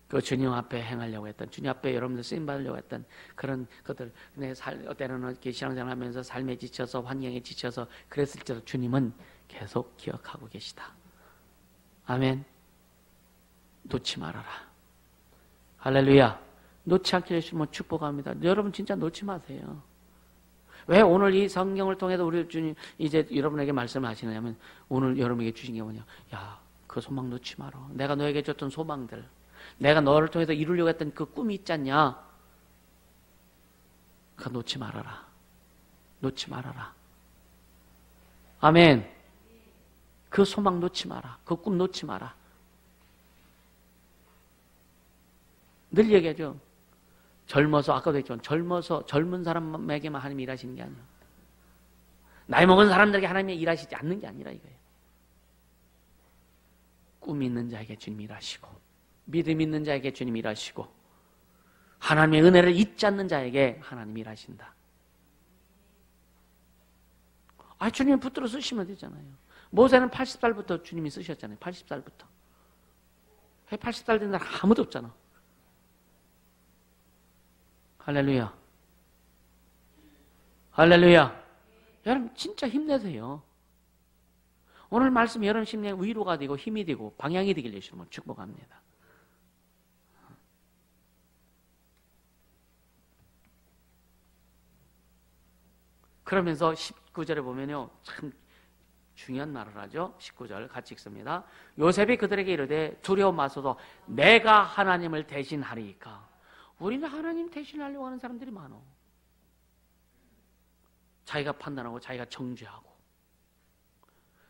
그 주님 앞에 행하려고 했던, 주님 앞에 여러분들 쓰임받으려고 했던 그런 것들, 근데 때로는 이렇게 신앙생활 하면서 삶에 지쳐서, 환경에 지쳐서 그랬을지라도 주님은 계속 기억하고 계시다. 아멘. 놓지 말아라. 할렐루야. 놓지 않게 해주시면 축복합니다. 여러분 진짜 놓지 마세요. 왜 오늘 이 성경을 통해서 우리 주님 이제 여러분에게 말씀하시느냐면, 오늘 여러분에게 주신 게 뭐냐? 야, 그 소망 놓지 마라. 내가 너에게 줬던 소망들, 내가 너를 통해서 이루려고 했던 그 꿈이 있지 않냐? 그거 놓지 말아라. 놓지 말아라. 아멘. 그 소망 놓지 마라. 그 꿈 놓지 마라. 늘 얘기하죠. 젊어서, 아까도 했지만 젊은 사람에게만 하나님이 일하시는 게 아니에요. 나이 먹은 사람들에게 하나님이 일하시지 않는 게 아니라 이거예요. 꿈 있는 자에게 주님 일하시고, 믿음 있는 자에게 주님 일하시고, 하나님의 은혜를 잊지 않는 자에게 하나님이 일하신다. 주님이 붙들어 쓰시면 되잖아요. 모세는 80살부터 주님이 쓰셨잖아요. 80살부터. 80살 된 사람 아무도 없잖아. 할렐루야. 할렐루야. 여러분 진짜 힘내세요. 오늘 말씀 여러분 심령에 위로가 되고 힘이 되고 방향이 되길 예수님은 축복합니다. 그러면서 19절에 보면요, 참 중요한 말을 하죠. 19절 같이 읽습니다. 요셉이 그들에게 이르되 두려워 마소서 내가 하나님을 대신하리이까. 우리는 하나님 대신하려고 하는 사람들이 많어. 자기가 판단하고 자기가 정죄하고.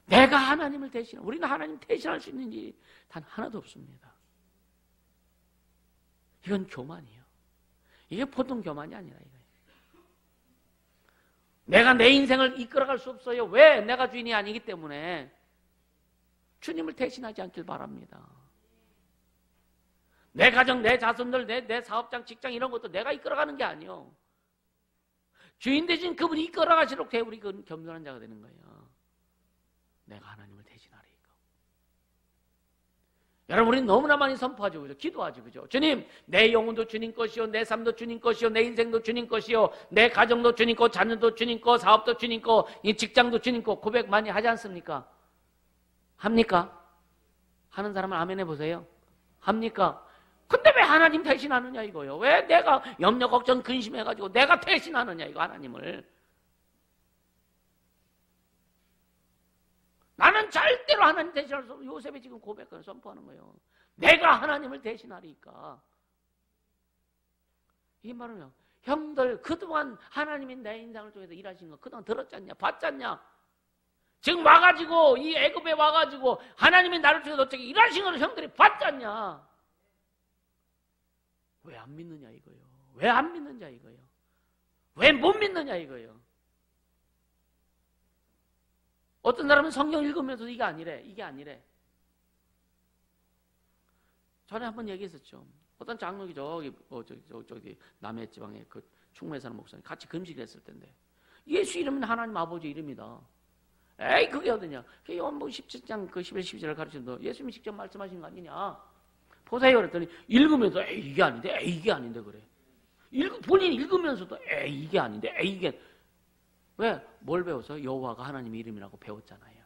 내가 하나님을 대신하고. 우리는 하나님 대신할 수 있는 일이 단 하나도 없습니다. 이건 교만이에요. 이게 보통 교만이 아니라 이거예요. 내가 내 인생을 이끌어갈 수 없어요. 왜? 내가 주인이 아니기 때문에. 주님을 대신하지 않길 바랍니다. 내 가정, 내 자손들, 내 사업장, 직장 이런 것도 내가 이끌어가는 게 아니요. 주인 대신 그분이 이끌어가시도록 돼 우리 그 겸손한 자가 되는 거예요. 내가 하나님을 대신하리이까. 여러분, 우리는 너무나 많이 선포하죠. 그죠? 기도하죠. 그죠? 주님, 내 영혼도 주님 것이요, 내 삶도 주님 것이요, 내 인생도 주님 것이요, 내 가정도 주님 것, 자녀도 주님 것, 사업도 주님 것, 이 직장도 주님 것. 고백 많이 하지 않습니까? 합니까? 하는 사람은 아멘 해보세요. 합니까? 근데 왜 하나님 대신하느냐 이거요. 왜 내가 염려, 걱정, 근심해가지고 내가 대신하느냐 이거 하나님을. 나는 절대로 하나님 대신할 수 없어. 요셉이 지금 고백을 선포하는 거예요. 내가 하나님을 대신하리까. 이 말은요, 형들 그동안 하나님이 내 인생을 통해서 일하신 거 그동안 들었잖냐, 봤잖냐. 지금 와가지고 이 애굽에 와가지고 하나님이 나를 통해서 어떻게 일하신 걸 형들이 봤잖냐. 왜 안 믿느냐 이거요. 왜 안 믿느냐 이거요. 왜 못 믿느냐 이거요. 어떤 사람은 성경 읽으면서 이게 아니래. 이게 아니래. 전에 한번 얘기했었죠. 어떤 장로기 저기 남해 지방에 그 충무에 사는 목사님 같이 금식을 했을 텐데 예수 이름은 하나님 아버지 이름이다. 에이 그게 어디냐. 그게 요한복음 17장 그 11, 12절을 가르치는데 예수님이 직접 말씀하신 거 아니냐. 보세요 그랬더니 읽으면서 에이 이게 아닌데 에이 이게 아닌데 그래. 본인이 읽으면서도 에이 이게 아닌데 에이 이게. 왜? 뭘 배워서? 여호와가 하나님의 이름이라고 배웠잖아요.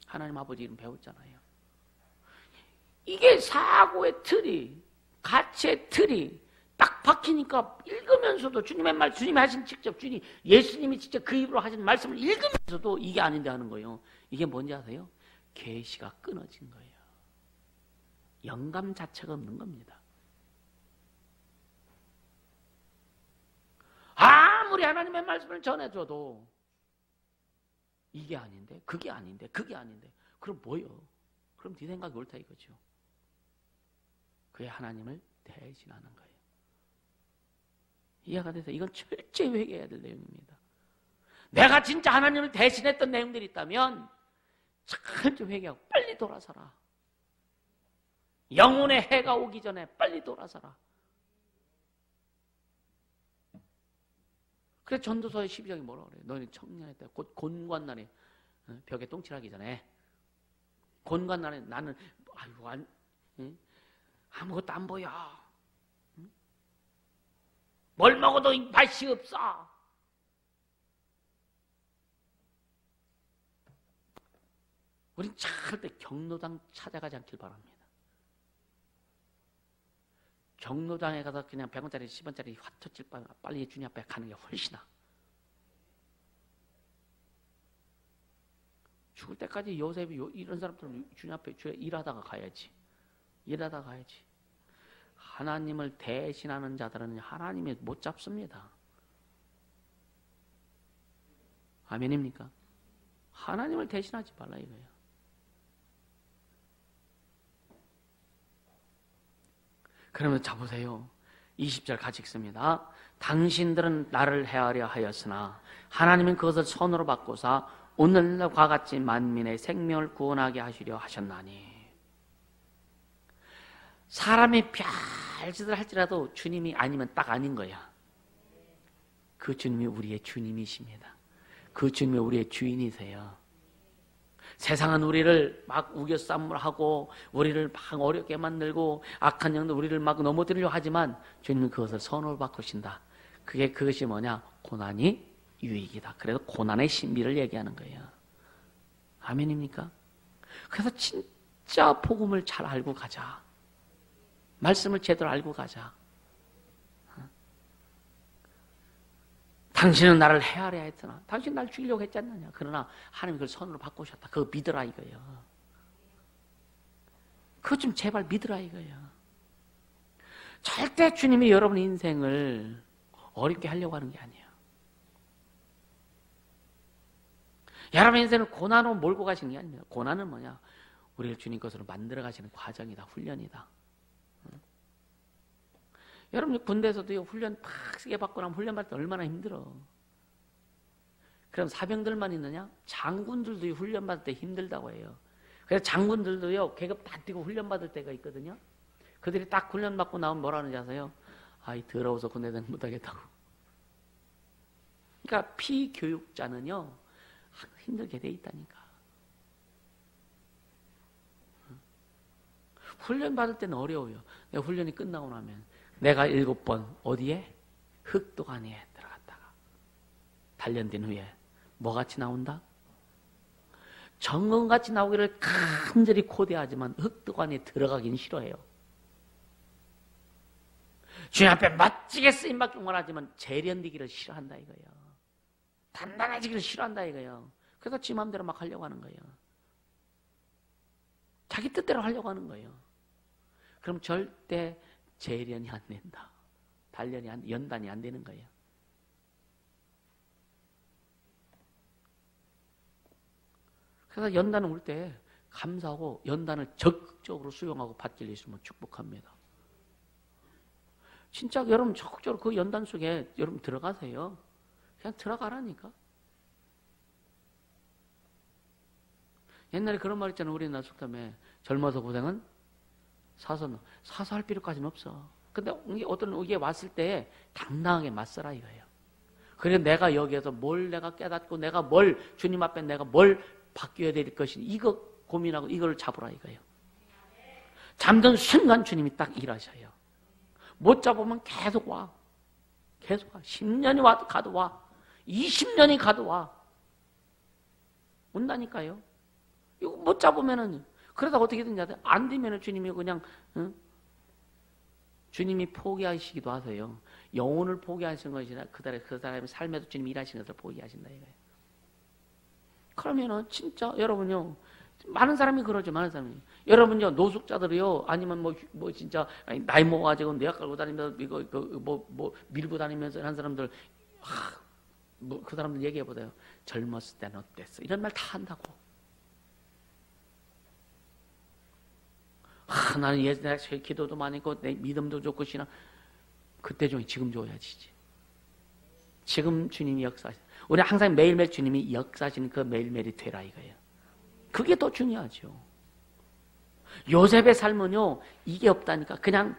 하나님 아버지 이름 배웠잖아요. 이게 사고의 틀이, 가치의 틀이 딱 박히니까 읽으면서도 주님의 말, 주님이 하신 직접 주님, 예수님이 직접 그 입으로 하신 말씀을 읽으면서도 이게 아닌데 하는 거예요. 이게 뭔지 아세요? 계시가 끊어진 거예요. 영감 자체가 없는 겁니다. 아무리 하나님의 말씀을 전해줘도 이게 아닌데, 그게 아닌데, 그게 아닌데. 그럼 뭐요? 그럼 네 생각이 옳다 이거죠. 그게 하나님을 대신하는 거예요. 이해가 돼서 이건 철저히 회개해야 될 내용입니다. 내가 진짜 하나님을 대신했던 내용들이 있다면 철저히 회개하고 빨리 돌아서라. 영혼의 해가 오기 전에 빨리 돌아서라. 그래서 전도서의 12장이 뭐라 그래요? 너는 청년의 때 곧 곤관날에 벽에 똥칠하기 전에 곤관날에 나는 아이고 아무것도 안 보여. 뭘 먹어도 맛이 없어. 우린 절대 경로당 찾아가지 않길 바랍니다. 경로당에 가서 그냥 100원짜리 10원짜리 화투칠 바에 빨리 주님 앞에 가는 게 훨씬 나아. 죽을 때까지 요셉이 이런 사람들은 주님 앞에 일하다가 가야지. 일하다가 가야지. 하나님을 대신하는 자들은 하나님이 못 잡습니다. 아멘입니까? 하나님을 대신하지 말라 이거예요. 그러면 자 보세요. 20절 같이 읽습니다. 당신들은 나를 해하려 하였으나 하나님은 그것을 선으로 바꾸사 오늘과 같이 만민의 생명을 구원하게 하시려 하셨나니. 사람이 별짓을 할지라도 주님이 아니면 딱 아닌 거야. 그 주님이 우리의 주님이십니다. 그 주님이 우리의 주인이세요. 세상은 우리를 막 우겨싸움하고 우리를 막 어렵게 만들고 악한 영도 우리를 막 넘어뜨리려 하지만 주님은 그것을 선으로 바꾸신다. 그것이 뭐냐? 고난이 유익이다. 그래서 고난의 신비를 얘기하는 거예요. 아멘입니까? 그래서 진짜 복음을 잘 알고 가자. 말씀을 제대로 알고 가자. 당신은 나를 해하려 했으나 당신 날 죽이려고 했지 않느냐. 그러나 하나님이 그걸 선으로 바꾸셨다. 그거 믿으라 이거예요. 그거 좀 제발 믿으라 이거예요. 절대 주님이 여러분 인생을 어렵게 하려고 하는 게 아니에요. 여러분 인생을 고난으로 몰고 가시는 게 아닙니다. 고난은 뭐냐? 우리를 주님 것으로 만들어 가시는 과정이다. 훈련이다. 여러분 군대에서도요, 훈련 팍 세게 받고 나면 훈련 받을 때 얼마나 힘들어. 그럼 사병들만 있느냐? 장군들도 훈련 받을 때 힘들다고 해요. 그래서 장군들도요, 계급 다 뛰고 훈련 받을 때가 있거든요. 그들이 딱 훈련 받고 나오면 뭐라 하는지 아세요? 아이 더러워서 군대는 못하겠다고. 그러니까 피교육자는요 힘들게 돼 있다니까. 훈련 받을 때는 어려워요. 내가 훈련이 끝나고 나면 내가 7번 어디에? 흑도가니에 들어갔다가 단련된 후에 뭐같이 나온다? 정금같이 나오기를 간절히 고대하지만 흑도가니에 들어가긴 싫어해요. 주님 앞에 멋지게 쓰임받기는 원하지만 재련되기를 싫어한다 이거예요. 단단해지기를 싫어한다 이거예요. 그래서 지 마음대로 막 하려고 하는 거예요. 자기 뜻대로 하려고 하는 거예요. 그럼 절대 재련이 안 된다. 연단이 안 되는 거예요. 그래서 연단을 올 때 감사하고 연단을 적극적으로 수용하고 받길 있으면 축복합니다. 진짜 여러분 적극적으로 그 연단 속에 여러분 들어가세요. 그냥 들어가라니까. 옛날에 그런 말 있잖아요. 우리나라 속담에 젊어서 고생은 사서 할 필요까지는 없어. 근데 이게 왔을 때 당당하게 맞서라 이거예요. 그래서 내가 여기에서 뭘 내가 깨닫고 내가 뭘 주님 앞에 내가 뭘 바뀌어야 될 것인지 이거 고민하고 이걸 잡으라 이거예요. 잠든 순간 주님이 딱 일하셔요. 못 잡으면 계속 와. 계속 와. 10년이 와도 가도 와. 20년이 가도 와. 온다니까요. 이거 못 잡으면은 그러다가 어떻게든지 안 되면은 주님이 그냥 주님이 포기하시기도 하세요. 영혼을 포기하시는 것이 아니라 그 사람의 삶에도 주님이 일하시는 것을 포기하신다 이거예요. 그러면은 진짜 여러분요 많은 사람이 그러죠. 많은 사람이 여러분요 노숙자들이요 아니면 뭐 진짜 나이 먹어가지고 뇌약 깔고 다니면서 이거 뭐 밀고 다니면서 한 사람들 그 사람들 얘기해 보세요. 젊었을 때는 어땠어? 이런 말 다 한다고. 나는 예전에 기도도 많이 했고 내 믿음도 좋고 신앙 그때 중에 지금 좋아야지. 지금 주님이 역사하시는 우리 항상 매일매일 주님이 역사하시는 그 매일매일이 되라 이거예요. 그게 더 중요하죠. 요셉의 삶은요 이게 없다니까. 그냥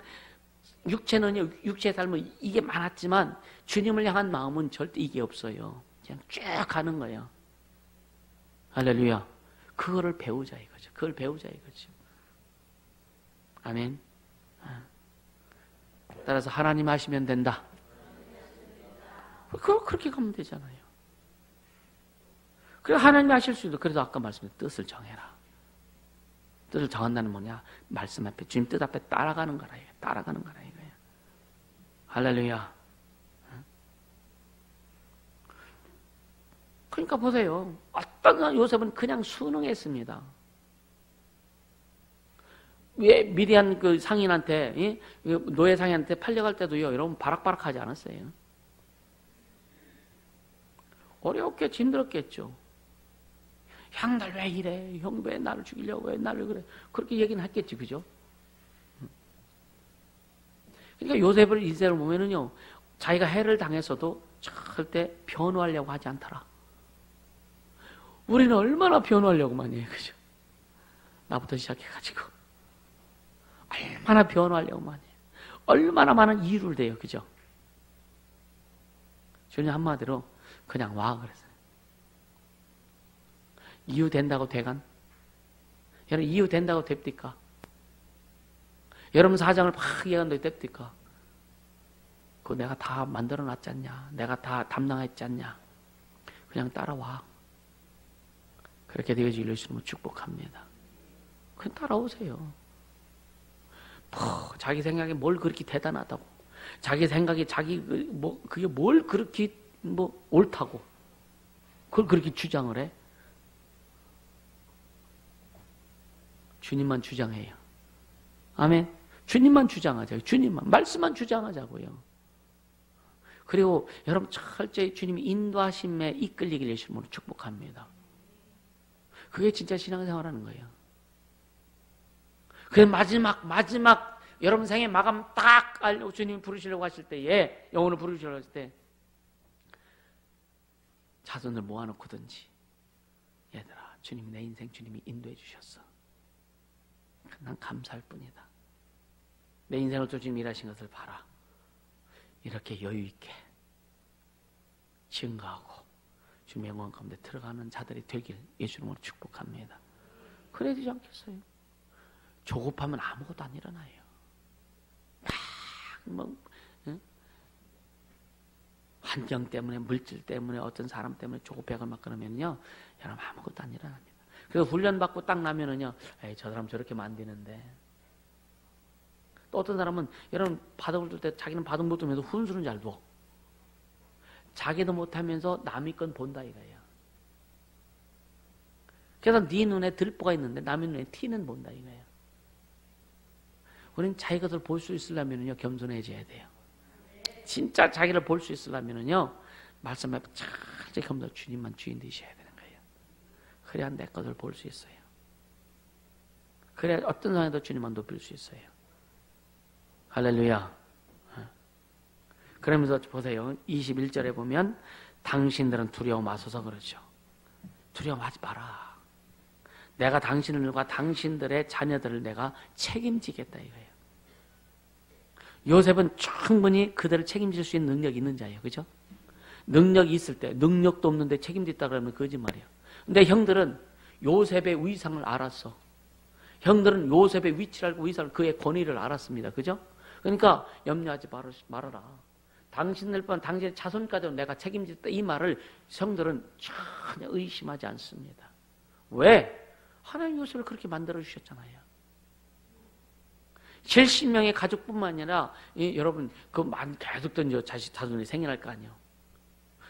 육체는요 육체의 삶은 이게 많았지만 주님을 향한 마음은 절대 이게 없어요. 그냥 쭉 가는 거예요. 할렐루야. 그거를 배우자 이거죠. 그걸 배우자 이거죠. 아멘. 따라서 하나님 하시면 된다. 그렇게 가면 되잖아요. 그래 하나님이 하실 수도. 그래도 아까 말씀드린 뜻을 정해라. 뜻을 정한다는 뭐냐? 말씀 앞에 주님 뜻 앞에 따라가는 거라 이거예요. 따라가는 거라 이거예요. 할렐루야. 그러니까 보세요. 어떤 요셉은 그냥 순응했습니다. 왜 미디안 그 상인한테 노예 상인한테 팔려갈 때도요 여러분 바락바락하지 않았어요. 어려웠겠죠. 힘들었겠죠. 형들 왜 이래? 형 왜 나를 죽이려고 왜 나를 그래? 그렇게 얘기는 했겠지, 그죠? 그러니까 요셉을 인생을 보면은요 자기가 해를 당했어도 절대 변호하려고 하지 않더라. 우리는 얼마나 변호하려고 많이 해요, 그죠? 나부터 시작해가지고 얼마나 변호하려고 많이 해요. 얼마나 많은 이유를 대요, 그죠? 주님 한마디로 그냥 와 그랬어요. 이유 된다고 돼간? 여러분 이유 된다고 됩니까? 여러분 사정을 막 이해한다고 됩니까? 그거 내가 다 만들어 놨지 않냐? 내가 다 담당했지 않냐? 그냥 따라와. 그렇게 되어지기를 주님은 축복합니다. 그냥 따라오세요. 자기 생각에 뭘 그렇게 대단하다고. 자기 생각에 그게 뭘 그렇게 뭐 옳다고 그걸 그렇게 주장을 해? 주님만 주장해요. 아멘. 주님만 주장하자고요. 주님만 말씀만 주장하자고요. 그리고 여러분 철저히 주님이 인도하심에 이끌리길 예수님으로 축복합니다. 그게 진짜 신앙생활하는 거예요. 그 마지막 여러분 생의 마감 딱 알고 주님이 부르시려고 하실 때에 영혼을 부르시려고 하실 때 자손을 모아놓고든지 얘들아 주님이 내 인생 주님이 인도해 주셨어. 난 감사할 뿐이다. 내 인생을 또 주님 일하신 것을 봐라. 이렇게 여유 있게 증거하고 주님의 영광 가운데 들어가는 자들이 되길 예수님으로 축복합니다. 그래야 되지 않겠어요? 조급하면 아무것도 안 일어나요. 환경 때문에 물질 때문에 어떤 사람 때문에 조급해가 막 그러면요 여러분 아무것도 안 일어납니다. 그래서 훈련받고 딱 나면은요 에이 저 사람 저렇게 만드는데 또 어떤 사람은 여러분 바둑을 둘 때 자기는 바둑 못 두면서 훈수는 잘 둬. 자기도 못하면서 남의 건 본다 이거예요. 그래서 네 눈에 들보가 있는데 남의 눈에 티는 본다 이거예요. 우리는 자기 것을 볼 수 있으려면요 겸손해져야 돼요. 진짜 자기를 볼 수 있으려면요 말씀에 잘 겸손 주님만 주인 되셔야 되는 거예요. 그래야 내 것을 볼 수 있어요. 그래야 어떤 상황에도 주님만 높일 수 있어요. 할렐루야. 그러면서 보세요. 21절에 보면 당신들은 두려워 마소서 그러죠. 두려워하지 마라. 내가 당신들과 당신들의 자녀들을 내가 책임지겠다 이거예요. 요셉은 충분히 그들을 책임질 수 있는 능력이 있는 자예요. 그죠? 능력이 있을 때 능력도 없는데 책임졌다 그러면 거짓말이에요. 근데 형들은 요셉의 위상을 알았어. 형들은 요셉의 위치를 알고 위상을 그의 권위를 알았습니다. 그죠? 그러니까 염려하지 말아라. 당신들 뻔 당신의 자손까지도 내가 책임졌다 이 말을 형들은 전혀 의심하지 않습니다. 왜? 하나님 요셉을 그렇게 만들어 주셨잖아요. 70명의 가족뿐만 아니라 여러분 계속 던져 자손이 생겨날 거 아니에요.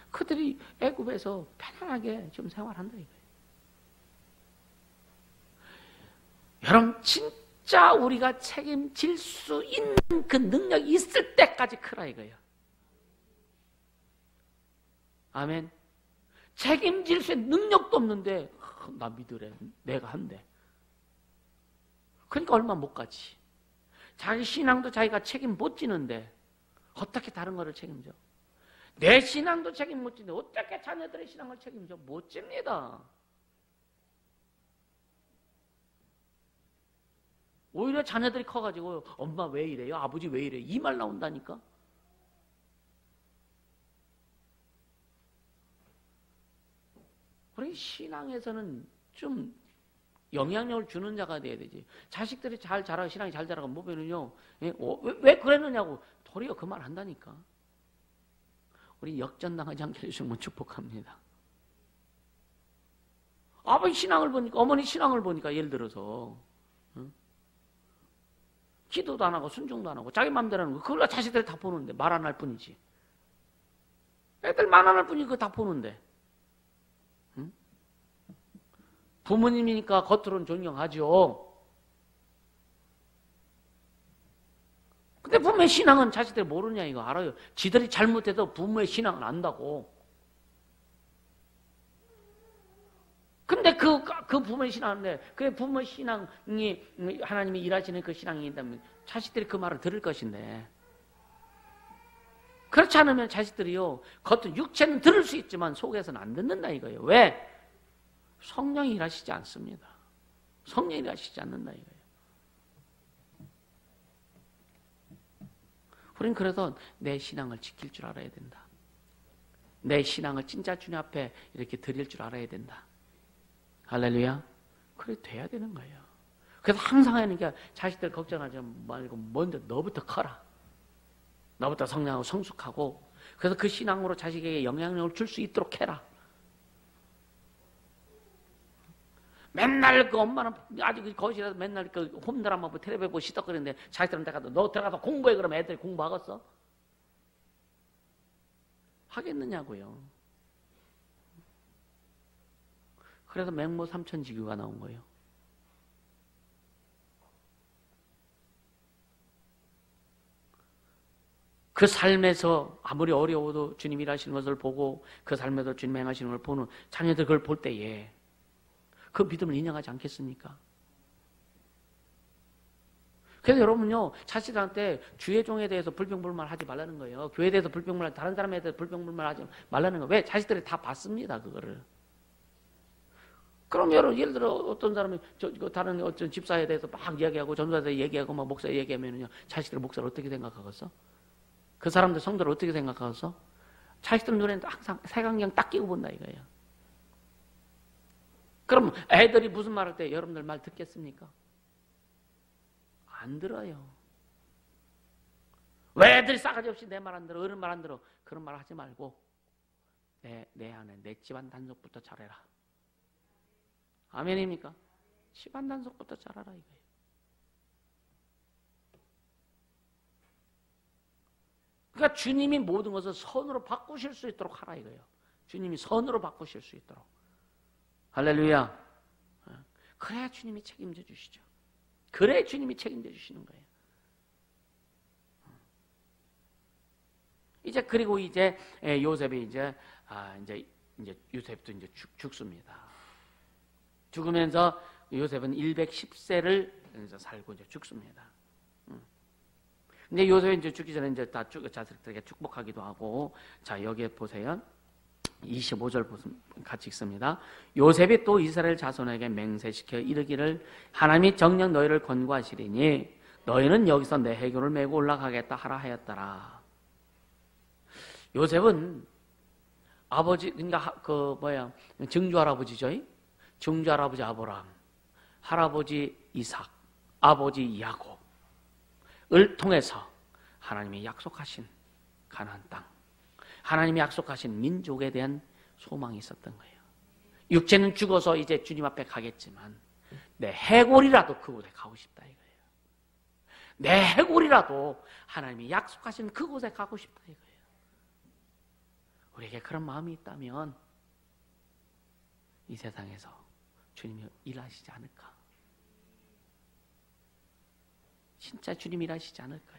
그들이 애굽에서 편안하게 좀 생활한다 이거예요. 여러분 진짜 우리가 책임질 수 있는 그 능력이 있을 때까지 크라 이거예요. 아멘. 책임질 수 있는 능력도 없는데 나 믿으래. 내가 한대. 그러니까 얼마 못 가지. 자기 신앙도 자기가 책임 못 지는데 어떻게 다른 거를 책임져? 내 신앙도 책임 못 지는데 어떻게 자녀들의 신앙을 책임져? 못 집니다. 오히려 자녀들이 커가지고 엄마 왜 이래요? 아버지 왜 이래요? 이 말 나온다니까. 우리 신앙에서는 좀 영향력을 주는 자가 돼야 되지. 자식들이 잘 자라고 신앙이 잘 자라고 보면은요, 왜 그랬느냐고 도리어 그 말 한다니까. 우리 역전당하지 않게 해주시면 축복합니다. 아버지 신앙을 보니까 어머니 신앙을 보니까 예를 들어서 기도도 안 하고 순종도 안 하고 자기 마음대로 하는 거 그걸 자식들이 다 보는데 말 안 할 뿐이지. 애들 말 안 할 뿐이지 그거 다 보는데. 부모님이니까 겉으로는 존경하죠. 근데 부모의 신앙은 자식들이 모르냐 이거 알아요. 지들이 잘못해도 부모의 신앙은 안다고. 근데 그 부모의 신앙인데 그 부모의 신앙이 하나님이 일하시는 그 신앙이 있다면 자식들이 그 말을 들을 것인데 그렇지 않으면 자식들이요 겉은 육체는 들을 수 있지만 속에서는 안 듣는다 이거예요. 왜? 성령이 일하시지 않습니다. 성령이 일하시지 않는다 이거예요. 우리는 그래서 내 신앙을 지킬 줄 알아야 된다. 내 신앙을 진짜 주님 앞에 이렇게 드릴 줄 알아야 된다. 할렐루야. 그래 돼야 되는 거예요. 그래서 항상 하는 게 자식들 걱정하지 말고 먼저 너부터 커라. 너부터 성령하고 성숙하고 그래서 그 신앙으로 자식에게 영향력을 줄 수 있도록 해라. 맨날 그 엄마는 아직 거실에서 맨날 그 홈드라마 보고 텔레비 보고 시덕거리는데 자식들한테 가서 너 들어가서 공부해 그러면 애들이 공부하겠어? 하겠느냐고요. 그래서 맹모 삼천지교가 나온 거예요. 그 삶에서 아무리 어려워도 주님이 일하시는 것을 보고 그 삶에서 주님 행하시는 걸 보는 자녀들 그걸 볼 때에 그 믿음을 인정하지 않겠습니까? 그래서 여러분요, 자식들한테 주의 종에 대해서 불평불만 하지 말라는 거예요. 교회에 대해서 불평불만, 다른 사람에 대해서 불평불만 하지 말라는 거예요. 왜? 자식들이 다 봤습니다, 그거를. 그럼 여러분, 예를 들어 어떤 사람이 다른 어떤 집사에 대해서 막 이야기하고 전도사에 대해서 얘기하고 막 목사에 얘기하면요, 자식들 목사를 어떻게 생각하겠어? 그 사람들 성도를 어떻게 생각하겠어? 자식들 눈에는 항상 색안경 딱 끼고 본다 이거예요. 그럼 애들이 무슨 말 할 때 여러분들 말 듣겠습니까? 안 들어요. 왜 애들이 싸가지 없이 내 말 안 들어, 어른 말 안 들어? 그런 말 하지 말고 내 안에 내 집안 단속부터 잘해라. 아멘입니까? 집안 단속부터 잘하라 이거예요. 그러니까 주님이 모든 것을 선으로 바꾸실 수 있도록 하라 이거예요. 주님이 선으로 바꾸실 수 있도록. 할렐루야. 그래야 주님이 책임져 주시죠. 그래야 주님이 책임져 주시는 거예요. 이제 그리고 이제 요셉이 이제 요셉도 이제 죽습니다. 죽으면서 요셉은 110세를 살고 이제 죽습니다. 근데 요셉이 이제 죽기 전에 이제 다 자식들에게 축복하기도 하고, 자, 여기에 보세요. 25절 같이 읽습니다. 요셉이 또 이스라엘 자손에게 맹세시켜 이르기를 하나님이 정녕 너희를 권고하시리니 너희는 여기서 내 해교를 메고 올라가겠다 하라 하였더라. 요셉은 아버지, 그러니까 증조 할아버지죠. 증조 할아버지 아브라함, 할아버지 이삭, 아버지 야곱을 통해서 하나님이 약속하신 가나안 땅, 하나님이 약속하신 민족에 대한 소망이 있었던 거예요. 육체는 죽어서 이제 주님 앞에 가겠지만 내 해골이라도 그곳에 가고 싶다 이거예요. 내 해골이라도 하나님이 약속하신 그곳에 가고 싶다 이거예요. 우리에게 그런 마음이 있다면 이 세상에서 주님이 일하시지 않을까? 진짜 주님이 일하시지 않을까?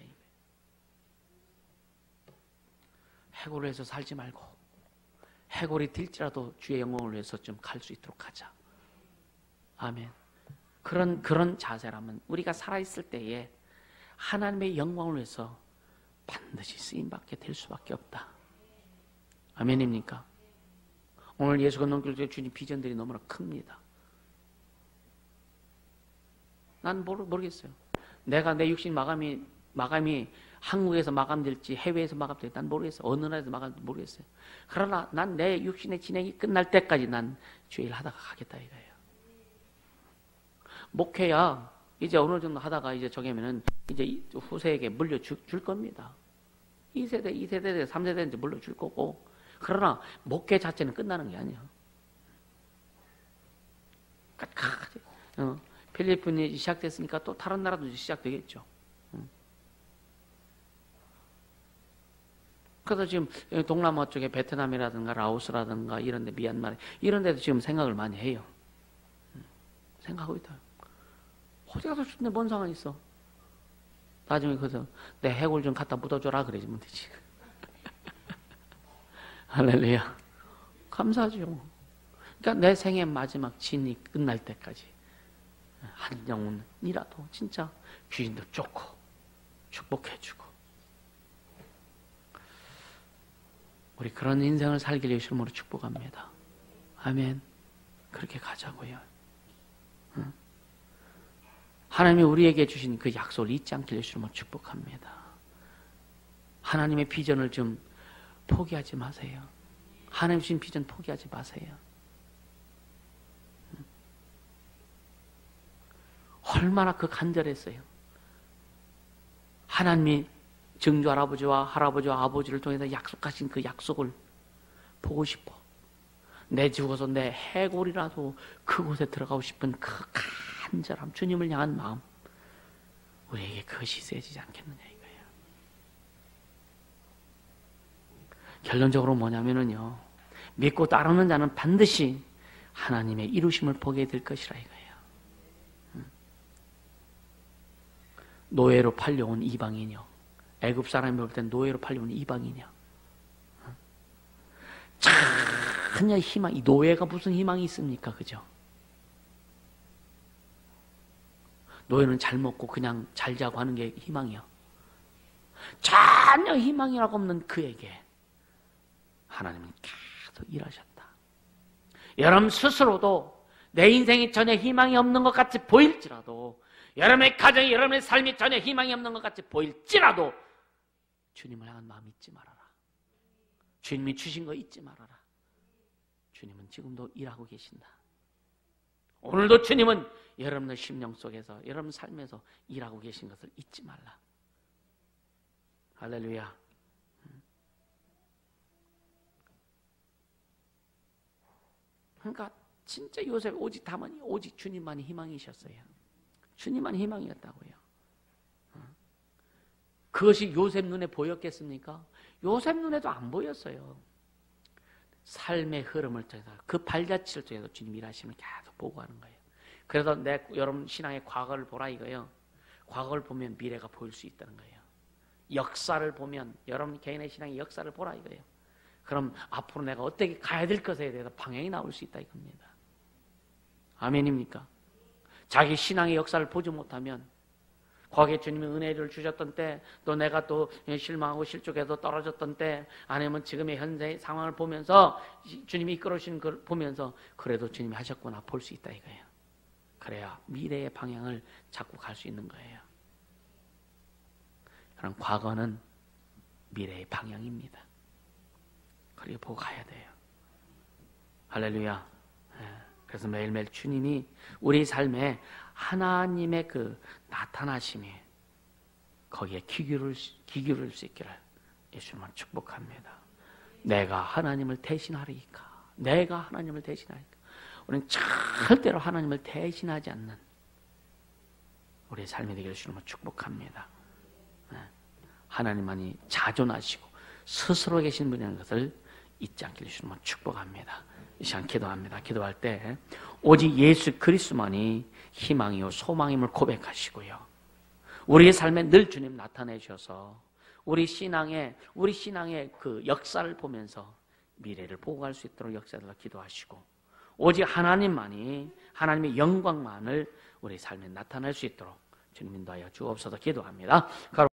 해골을 해서 살지 말고 해골이 될지라도 주의 영광을 위해서 좀 갈 수 있도록 하자. 아멘. 그런 자세라면 우리가 살아있을 때에 하나님의 영광을 위해서 반드시 쓰임받게 될 수밖에 없다. 아멘입니까? 오늘 예수 건너길 주님 비전들이 너무나 큽니다. 난 모르겠어요. 내가 내 육신 마감이 한국에서 마감될지 해외에서 마감될지 난 모르겠어요. 어느 나라에서 마감될지 모르겠어요. 그러나 난 내 육신의 진행이 끝날 때까지 난 주의 일 하다가 가겠다 이거예요. 목회야 이제 어느 정도 하다가 이제 저기면은 이제 후세에게 물려줄 겁니다. 2세대, 2세대, 3세대 이제 물려줄 거고. 그러나 목회 자체는 끝나는 게 아니야. 끝까지. 필리핀이 시작됐으니까 또 다른 나라도 시작되겠죠. 그래서 지금 동남아 쪽에 베트남이라든가 라오스라든가 이런 데 미얀마 이런 데도 지금 생각을 많이 해요. 생각하고 있다. 어디 가서 죽는데 뭔 상관이 있어? 나중에 그래서 내 해골 좀 갖다 묻어줘라 그러지면 되지. 할렐루야. 감사하죠. 그러니까 내 생의 마지막 진이 끝날 때까지 한 영혼이라도 진짜 귀신도 쫓고 축복해주고 우리 그런 인생을 살기를 예수 이름으로 축복합니다. 아멘. 그렇게 가자고요. 하나님이 우리에게 주신 그 약속을 잊지 않기를 예수 이름으로 축복합니다. 하나님의 비전을 좀 포기하지 마세요. 하나님 주신 비전 포기하지 마세요. 얼마나 그 간절했어요. 하나님이 증조 할아버지와 할아버지와 아버지를 통해서 약속하신 그 약속을 보고 싶어. 내 죽어서 내 해골이라도 그곳에 들어가고 싶은 그 간절함, 주님을 향한 마음, 우리에게 그것이 있어야지 않겠느냐 이거예요. 결론적으로 뭐냐면은요, 믿고 따르는 자는 반드시 하나님의 이루심을 보게 될 것이라 이거예요. 노예로 팔려온 이방인이요, 애굽 사람이 볼 땐 노예로 팔려온 이방인이요, 전혀 희망, 이 노예가 무슨 희망이 있습니까? 그죠? 노예는 잘 먹고 그냥 잘 자고 하는 게 희망이요. 전혀 희망이라고 없는 그에게 하나님은 계속 일하셨다. 여러분 스스로도 내 인생에 전혀 희망이 없는 것 같이 보일지라도, 여러분의 가정이, 여러분의 삶이 전혀 희망이 없는 것 같이 보일지라도 주님을 향한 마음 잊지 말아라. 주님이 주신 거 잊지 말아라. 주님은 지금도 일하고 계신다. 오늘도 주님은 여러분의 심령 속에서, 여러분 삶에서 일하고 계신 것을 잊지 말라. 할렐루야. 그러니까 진짜 요셉 오직 다만 오직 주님만이 희망이셨어요. 주님만이 희망이었다고요. 그것이 요셉 눈에 보였겠습니까? 요셉 눈에도 안 보였어요. 삶의 흐름을 통해서, 그 발자취를 통해서 주님 일하심을 계속 보고하는 거예요. 그래서 여러분 신앙의 과거를 보라 이거예요. 과거를 보면 미래가 보일 수 있다는 거예요. 역사를 보면, 여러분 개인의 신앙의 역사를 보라 이거예요. 그럼 앞으로 내가 어떻게 가야 될 것에 대해서 방향이 나올 수 있다 이겁니다. 아멘입니까? 자기 신앙의 역사를 보지 못하면, 과거에 주님이 은혜를 주셨던 때, 또 내가 또 실망하고 실족해서 떨어졌던 때, 아니면 지금의 현재 상황을 보면서 주님이 이끌어주신 걸 보면서 그래도 주님이 하셨구나 볼 수 있다 이거예요. 그래야 미래의 방향을 잡고 갈 수 있는 거예요. 그럼 과거는 미래의 방향입니다. 그리고 보고 가야 돼요. 할렐루야. 그래서 매일매일 주님이 우리 삶에 하나님의 그 나타나심이 거기에 기울일 수 있기를 예수님은 축복합니다. 내가 하나님을 대신하리까. 내가 하나님을 대신하리까. 우리는 절대로 하나님을 대신하지 않는 우리의 삶이 되기를 주님은 축복합니다. 하나님만이 자존하시고 스스로 계신 분이라는 것을 잊지 않기를 주님은 축복합니다. 이 시간 기도합니다. 기도할 때 오직 예수 그리스도만이 희망이요 소망임을 고백하시고요, 우리의 삶에 늘 주님 나타내 주셔서 우리 신앙의 그 역사를 보면서 미래를 보고 갈 수 있도록 역사를 기도하시고, 오직 하나님만이, 하나님의 영광만을 우리 삶에 나타낼 수 있도록 주님 인도하여 주옵소서. 기도합니다.